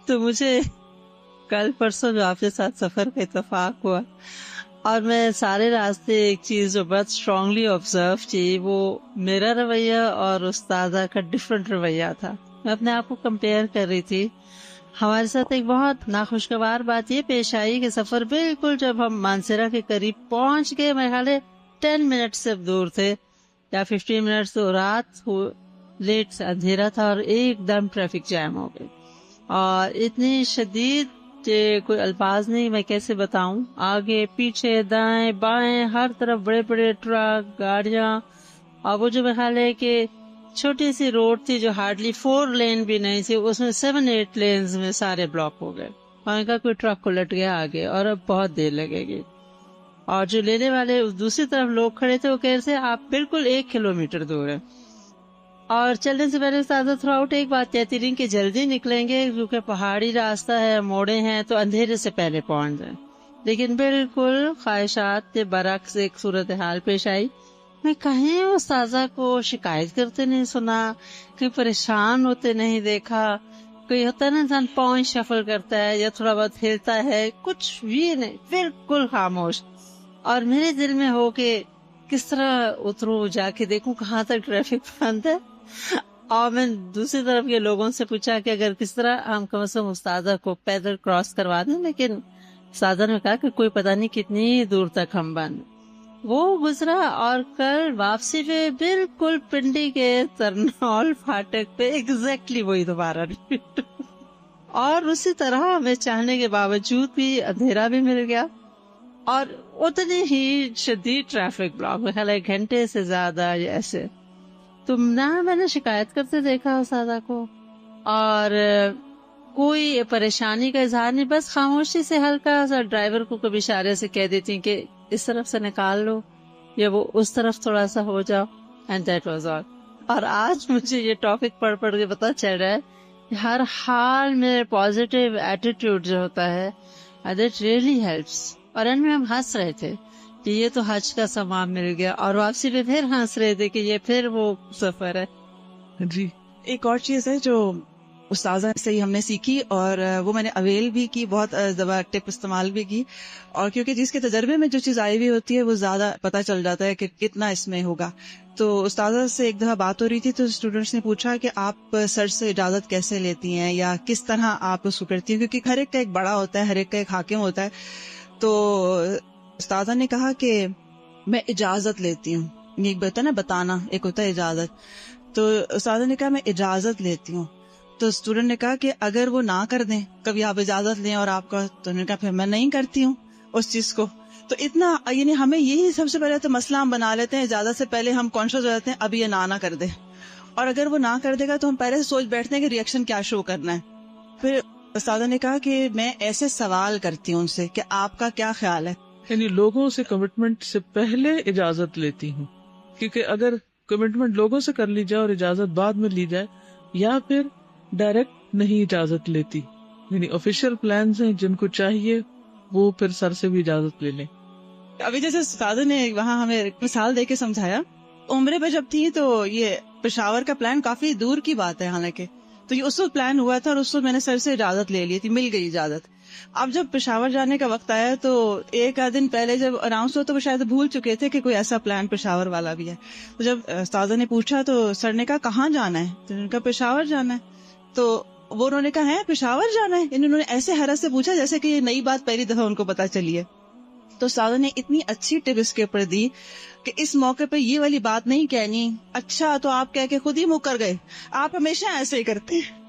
تو مجھے کل پرسوں جو آپ کے ساتھ سفر کا اتفاق ہوا, اور میں سارے راستے ایک چیز جو بہت اسٹرانگلی آبزرو کی, وہ میرا رویہ اور استاذہ کا ڈفرینٹ رویہ تھا. میں اپنے آپ کو کمپیئر کر رہی تھی. ہمارے ساتھ ایک بہت ناخوشگوار بات یہ پیش آئی کہ سفر بالکل جب ہم مانسیرا کے قریب پہنچ گئے, میرے خیال ہے 10 منٹ سے دور تھے یا 15 منٹ, تو رات لیٹ سے اندھیرا تھا اور ایک دم ٹریفک جام ہو گئی, اور اتنی شدید کہ کوئی الفاظ نہیں میں کیسے بتاؤں. آگے پیچھے دائیں بائیں ہر طرف بڑے بڑے ٹرک گاڑیاں, اور وہ جو میرا خیال ہے کہ چھوٹی سی روڈ تھی جو ہارڈلی 4 لین بھی نہیں تھی, اس میں 7-8 لینز میں سارے بلاک ہو گئے. وہاں کا کوئی ٹرک الٹ گیا آگے اور اب بہت دیر لگے گی. اور جو لینے والے دوسری طرف لوگ کھڑے تھے وہ کہہ رہے تھے آپ بالکل 1 کلومیٹر دور ہیں. اور چلنے سے پہلے استاذہ تھرو آؤٹ ایک بات کہتی رہی کہ جلدی نکلیں گے کیونکہ پہاڑی راستہ ہے, موڑے ہیں, تو اندھیرے سے پہلے پہنچ جائیں. لیکن بالکل خواہشات کے برعکس ایک صورتحال پیش آئی. میں کہیں استاذہ کو شکایت کرتے نہیں سنا, کہیں پریشان ہوتے نہیں دیکھا. کوئی ہوتا ہے نا انسان پاؤں شفل کرتا ہے یا تھوڑا بہت ہلتا ہے, کچھ بھی نہیں, بالکل خاموش. اور میرے دل میں ہو کہ کس طرح اتروں, جا کے دیکھوں کہاں تک ٹریفک بند ہے. اور میں دوسری طرف کے لوگوں سے پوچھا کہ اگر کس طرح ہم کم از کم استاذہ کو پیدل کراس کروا دیں, لیکن استاذہ نے کہا کہ کوئی پتہ نہیں کتنی دور تک ہم بند. وہ گزرا, اور کل واپسی پہ بالکل پنڈی کے ترنول فاٹک پہ ایگزیکٹلی وہی دوبارہ ریپیٹ. اور اسی طرح ہمیں چاہنے کے باوجود بھی اندھیرا بھی مل گیا, اور اتنی ہی شدید ٹریفک بلاک, میں خیال 1 گھنٹے سے زیادہ ایسے. تم نہ میں نے شکایت کرتے دیکھا استاذہ کو, اور کوئی پریشانی کا اظہار نہیں, بس خاموشی سے ہلکا سا ڈرائیور کو کبھی اشارے سے کہہ دیتی کہ اس طرف سے نکال لو یا وہ اس طرف تھوڑا سا ہو جاؤ, اینڈ دیٹ واز آل. اور آج مجھے یہ ٹاپک پڑھ کے پتا چل رہا ہے کہ ہر حال میں پازیٹیو ایٹیٹیوڈ جو ہوتا ہے دیٹ ریئلی ہیلپس. اور ان میں ہم ہنس رہے تھے کہ یہ تو حج کا سامان مل گیا, اور واپسی پہ پھر ہنس رہے تھے کہ یہ پھر وہ سفر ہے. جی, ایک اور چیز ہے جو استاذہ سے ہی ہم نے سیکھی, اور وہ میں نے اویل بھی کی, بہت زبردست ٹپ استعمال بھی کی. اور کیونکہ جس کے تجربے میں جو چیز آئی ہوئی ہوتی ہے وہ زیادہ پتہ چل جاتا ہے کہ کتنا اس میں ہوگا. تو استاذہ سے ایک دفعہ بات ہو رہی تھی تو اسٹوڈینٹس نے پوچھا کہ آپ سر سے اجازت کیسے لیتی ہیں یا کس طرح آپ اس کو کرتی ہیں, کیونکہ ہر ایک کا ایک بڑا ہوتا ہے, ہر ایک کا ایک حاکم ہوتا ہے. تو استاذہ نے کہا کہ میں اجازت لیتی ہوں. ایک ہوتا ہے نا بتانا, ایک ہوتا ہے اجازت. تو استاذہ نے کہا میں اجازت لیتی ہوں. تو اسٹوڈنٹ نے کہا کہ اگر وہ نہ کر دیں, کبھی آپ اجازت لیں اور آپ کا, تو انہوں نے کہا پھر میں نہیں کرتی ہوں اس چیز کو. تو اتنا یعنی ہمیں یہی سب سے پہلے تو مسئلہ ہم بنا لیتے ہیں, اجازت سے پہلے ہم کانشیس ہو جاتے ہیں اب یہ نہ کر دے, اور اگر وہ نہ کر دے گا تو ہم پہلے سے سوچ بیٹھتے ہیں کہ ریئیکشن کیا شو کرنا ہے. پھر استاذہ نے کہا کہ میں ایسے سوال کرتی ہوں ان سے کہ آپ کا کیا خیال ہے, یعنی لوگوں سے کمٹمنٹ سے پہلے اجازت لیتی ہوں. کیونکہ اگر کمٹمنٹ لوگوں سے کر لی جائے اور اجازت بعد میں لی جائے، یا پھر ڈائریکٹ نہیں اجازت لیتی، یعنی آفیشیل پلانز ہیں جن کو چاہیے وہ پھر سر سے بھی اجازت لے لیں. ابھی جیسے استاد نے وہاں ہمیں مثال دے کے سمجھایا، عمرے پہ جب تھی تو یہ پشاور کا پلان کافی دور کی بات ہے، حالانکہ تو یہ اس وقت پلان ہوا تھا اور اس وقت میں نے سر سے اجازت لے لی تھی، مل گئی اجازت. اب جب پشاور جانے کا وقت آیا تو ایک آدھ دن پہلے جب اناؤنس ہوا تو وہ شاید بھول چکے تھے کہ کوئی ایسا پلان پشاور والا بھی ہے. تو جب استاذہ نے پوچھا تو سر نے کہا کہاں جانا ہے؟ تو انہوں نے کہا پشاور جانا ہے. تو وہ انہوں نے کہا ہے پشاور جانا ہے؟ انہوں نے ایسے حیرت سے پوچھا جیسے کہ یہ نئی بات پہلی دفعہ ان کو پتا چلی ہے. تو استاذہ نے اتنی اچھی ٹپ اس کے اوپر دی کہ اس موقع پہ یہ والی بات نہیں کہنی اچھا تو آپ کہہ کے خود ہی مکر گئے، آپ ہمیشہ ایسے ہی کرتے ہیں.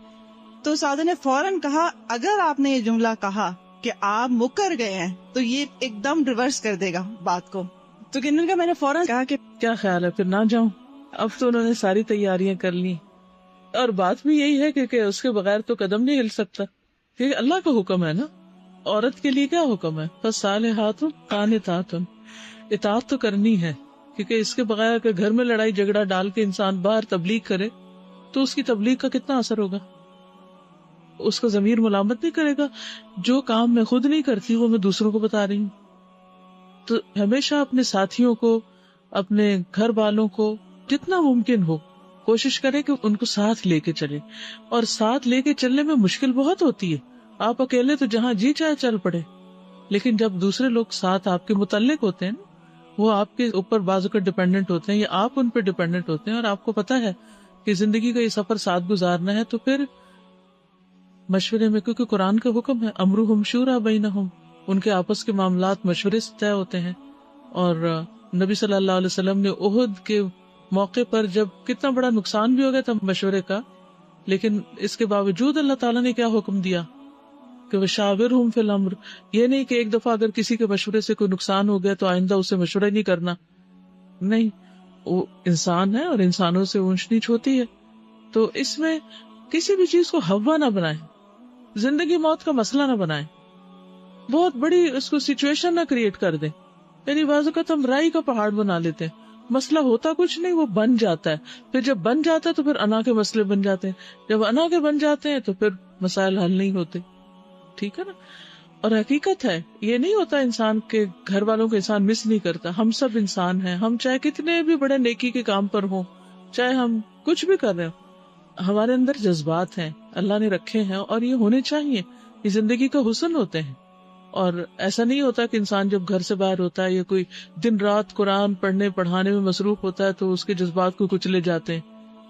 تو استاذہ نے فوراً کہا اگر آپ نے یہ جملہ کہا کہ آپ مکر گئے ہیں تو یہ ایک دم ریورس کر دے گا بات کو. تو کنن کا میں نے فوراً کہا کہ کیا خیال ہے پھر نہ جاؤں. اب تو انہوں نے ساری تیاریاں کر لی، اور بات بھی یہی ہے کہ اس کے بغیر تو قدم نہیں ہل سکتا، کیونکہ اللہ کا حکم ہے نا. عورت کے لیے کیا حکم ہے؟ فالصالحات قانتات، اطاعت تو کرنی ہے، کیونکہ اس کے بغیر اگر گھر میں لڑائی جھگڑا ڈال کے انسان باہر تبلیغ کرے تو اس کی تبلیغ کا کتنا اثر ہوگا؟ اس کا ضمیر ملامت نہیں کرے گا. جو کام میں خود نہیں کرتی وہ میں دوسروں کو بتا رہی ہوں. تو ہمیشہ اپنے ساتھیوں کو، اپنے گھر والوں کو جتنا ممکن ہو کوشش کرے کہ ان کو ساتھ لے کے چلے. اور ساتھ لے کے چلنے میں مشکل بہت ہوتی ہے. آپ اکیلے تو جہاں جی چاہے چل پڑے، لیکن جب دوسرے لوگ ساتھ آپ کے متعلق ہوتے ہیں، وہ آپ کے اوپر بعض اوقات ڈیپینڈنٹ ہوتے ہیں یا آپ ان پہ ڈیپینڈنٹ ہوتے ہیں، اور آپ کو پتا ہے کہ زندگی کا یہ سفر ساتھ گزارنا ہے، تو پھر مشورے میں، کیونکہ قرآن کا حکم ہے امرہم شورا بینہم، ان کے آپس کے معاملات مشورے سے طے ہوتے ہیں. اور نبی صلی اللہ علیہ وسلم نے احد کے موقع پر جب کتنا بڑا نقصان بھی ہو گیا تھا مشورے کا، لیکن اس کے باوجود اللہ تعالیٰ نے کیا حکم دیا کہ وشاورہم فی الامر. یہ نہیں کہ ایک دفعہ اگر کسی کے مشورے سے کوئی نقصان ہو گیا تو آئندہ اسے مشورہ نہیں کرنا، نہیں، وہ انسان ہے اور انسانوں سے اونچ نیچ ہوتی ہے. تو اس میں کسی بھی چیز کو ہوا نہ بنائیں، زندگی موت کا مسئلہ نہ بنائیں، بہت بڑی اس کو سچویشن نہ کریٹ کر دیں. یعنی بعض اوقات ہم رائی کا پہاڑ بنا لیتے ہیں، مسئلہ ہوتا کچھ نہیں، وہ بن جاتا ہے. پھر جب بن جاتا ہے تو پھر انا کے مسئلے بن جاتے ہیں، جب انا کے بن جاتے ہیں تو پھر مسائل حل نہیں ہوتے. ٹھیک ہے نا. اور حقیقت ہے یہ نہیں ہوتا انسان کے گھر والوں کو انسان مس نہیں کرتا. ہم سب انسان ہیں، ہم چاہے کتنے بھی بڑے نیکی کے کام پر ہوں، چاہے ہم کچھ بھی کر رہے ہوں، ہمارے اندر جذبات ہیں، اللہ نے رکھے ہیں اور یہ ہونے چاہیے. یہ زندگی کا حسن ہوتے ہیں. اور ایسا نہیں ہوتا کہ انسان جب گھر سے باہر ہوتا ہے یا کوئی دن رات قرآن پڑھنے پڑھانے میں مصروف ہوتا ہے تو اس کے جذبات کو کچلے جاتے ہیں.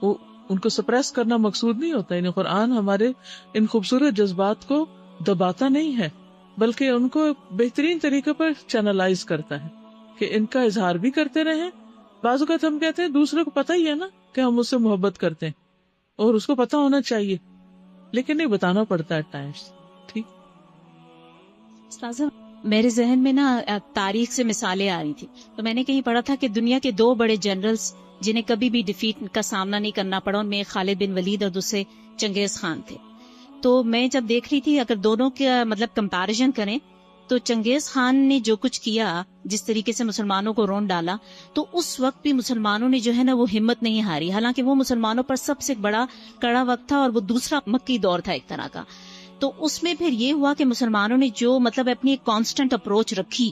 وہ ان کو سپریس کرنا مقصود نہیں ہوتا. یعنی قرآن ہمارے ان خوبصورت جذبات کو دباتا نہیں ہے، بلکہ ان کو بہترین طریقے پر چینلائز کرتا ہے کہ ان کا اظہار بھی کرتے رہیں. بعض اوقات ہم کہتے ہیں دوسرے کو پتہ ہی ہے نا کہ ہم اس سے محبت کرتے ہیں، اور اس کو پتہ ہونا چاہیے، لیکن نہیں بتانا پڑتا ہے ٹائمز. ٹھیک. استاذہ، میرے ذہن میں نا تاریخ سے مثالیں آ رہی تھی، تو میں نے کہیں پڑھا تھا کہ دنیا کے 2 بڑے جنرلز جنہیں کبھی بھی ڈیفیٹ کا سامنا نہیں کرنا پڑا، ان میں خالد بن ولید اور دوسرے چنگیز خان تھے. تو میں جب دیکھ رہی تھی اگر دونوں کا مطلب کمپیریزن کریں تو چنگیز خان نے جو کچھ کیا، جس طریقے سے مسلمانوں کو رون ڈالا، تو اس وقت بھی مسلمانوں نے جو ہے نا وہ ہمت نہیں ہاری. حالانکہ وہ مسلمانوں پر سب سے بڑا کڑا وقت تھا اور وہ دوسرا مکی دور تھا ایک طرح کا. تو اس میں پھر یہ ہوا کہ مسلمانوں نے جو مطلب اپنی ایک کانسٹنٹ اپروچ رکھی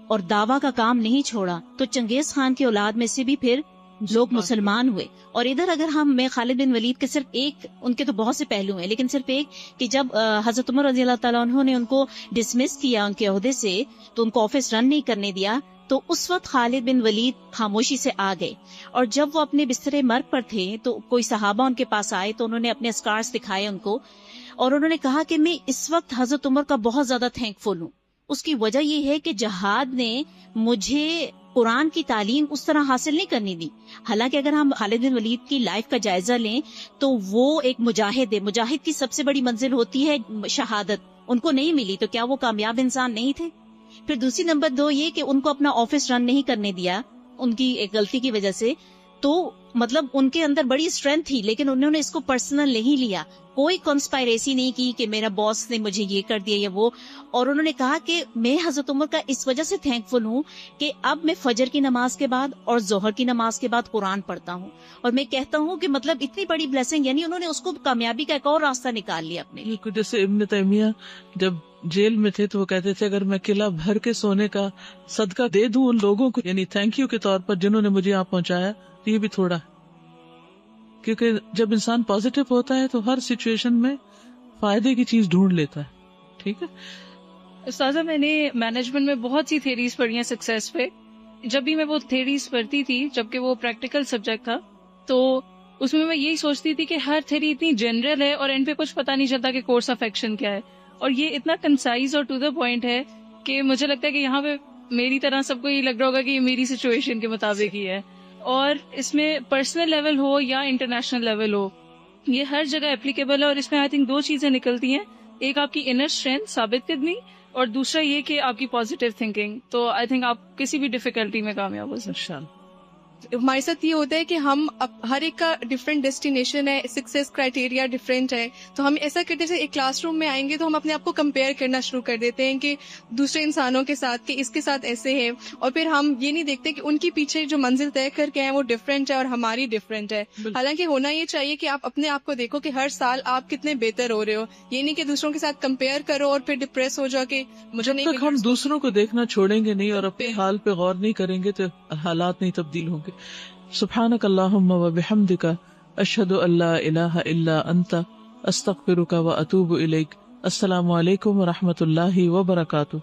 اور دعویٰ کا کام نہیں چھوڑا، تو چنگیز خان کی اولاد میں سے بھی پھر لوگ مسلمان ہوئے. اور ادھر اگر میں خالد بن ولید کے صرف ایک، ان کے تو بہت سے پہلو ہیں، لیکن صرف ایک کہ جب حضرت عمر رضی اللہ تعالیٰ عنہ نے ان کو ڈسمس کیا ان کے عہدے سے، تو ان کو آفس رن نہیں کرنے دیا، تو اس وقت خالد بن ولید خاموشی سے آ گئے. اور جب وہ اپنے بستر مرگ پر تھے تو کوئی صحابہ ان کے پاس آئے تو انہوں نے اپنے اسکارز دکھائے ان کو، اور انہوں نے کہا کہ میں اس وقت حضرت عمر کا بہت زیادہ تھینک فل ہوں. اس کی وجہ یہ ہے کہ جہاد نے مجھے قرآن کی تعلیم اس طرح حاصل نہیں کرنی دی. حالانکہ اگر ہم خالد بن ولید کی لائف کا جائزہ لیں تو وہ ایک مجاہد ہے. مجاہد کی سب سے بڑی منزل ہوتی ہے شہادت. ان کو نہیں ملی تو کیا وہ کامیاب انسان نہیں تھے؟ پھر دوسری نمبر 2 یہ کہ ان کو اپنا آفس رن نہیں کرنے دیا ان کی ایک غلطی کی وجہ سے. تو مطلب ان کے اندر بڑی اسٹرینتھ تھی، لیکن انہوں نے اس کو پرسنل نہیں لیا، کوئی کنسپائریسی نہیں کی کہ میرا باس نے مجھے یہ کر دیا یا وہ. اور انہوں نے کہا کہ میں حضرت عمر کا اس وجہ سے تھینکفل ہوں کہ اب میں فجر کی نماز کے بعد اور ظہر کی نماز کے بعد قرآن پڑھتا ہوں، اور میں کہتا ہوں کہ مطلب اتنی بڑی بلیسنگ، یعنی انہوں نے اس کو کامیابی کا ایک اور راستہ نکال لیا اپنے لیے. جیسے ابن تیمیہ جب جیل میں تھے تو وہ کہتے تھے اگر میں قلعہ بھر کے سونے کا صدقہ دے دوں ان لوگوں کو، یعنی تھینک یو کے طور پر جنہوں نے مجھے یہاں پہنچایا، تو یہ بھی تھوڑا ہے. کیونکہ جب انسان پازیٹیو ہوتا ہے تو ہر سچویشن میں فائدے کی چیز ڈھونڈ لیتا ہے. ٹھیک ہے استاذہ، میں نے مینجمنٹ میں بہت سی تھیریز پڑھی ہیں سکسیس پہ. جب بھی میں وہ تھیریز پڑھتی تھی، جبکہ وہ پریکٹیکل سبجیکٹ تھا، تو اس میں یہی سوچتی تھی کہ ہر تھیری اتنی جنرل ہے اور اینڈ پہ کچھ پتا نہیں چلتا کہ کورس آف ایکشن کیا ہے. اور یہ اتنا کنسائز اور ٹو دا پوائنٹ ہے کہ مجھے لگتا ہے کہ یہاں پہ میری طرح سب کو یہ لگ رہا ہوگا کہ یہ میری سچویشن کے مطابق ہی ہے. اور اس میں پرسنل لیول ہو یا انٹرنیشنل لیول ہو، یہ ہر جگہ اپلیکیبل ہے. اور اس میں آئی تھنک 2 چیزیں نکلتی ہیں، ایک آپ کی انر اسٹرینتھ ثابت قدمی، اور دوسرا یہ کہ آپ کی پازیٹیو تھنکنگ. تو آئی تھنک آپ کسی بھی ڈیفیکلٹی میں کامیاب ہو سکتے. ہمارے ساتھ یہ ہوتا ہے کہ ہم ہر ایک کا ڈفرینٹ ڈیسٹینیشن ہے، سکسیس کرائٹیریا ڈفرینٹ ہے. تو ہم ایسا کرتے ہیں، ایک کلاس روم میں آئیں گے تو ہم اپنے آپ کو کمپیئر کرنا شروع کر دیتے ہیں کہ دوسرے انسانوں کے ساتھ، کہ اس کے ساتھ ایسے ہے، اور پھر ہم یہ نہیں دیکھتے کہ ان کے پیچھے جو منزل طے کر کے ہیں وہ ڈفرینٹ ہے اور ہماری ڈفرینٹ ہے. حالانکہ ہونا یہ چاہیے کہ آپ اپنے آپ کو دیکھو کہ ہر سال آپ کتنے بہتر ہو رہے ہو، یہ نہیں کہ دوسروں کے ساتھ کمپیئر کرو اور پھر ڈپریس ہو جاؤ کہ مجھے نہیں. جب تک ہم دوسروں کو دیکھنا چھوڑیں گے نہیں اور اپنے حال پہ غور نہیں کریں گے تو حالات نہیں تبدیل ہوں گے. سبحانک اللہم و بحمدک، اشہد ان لا الہ الا انت، استغفرک و اتوب الیک. السلام علیکم و رحمۃ اللہ وبرکاتہ.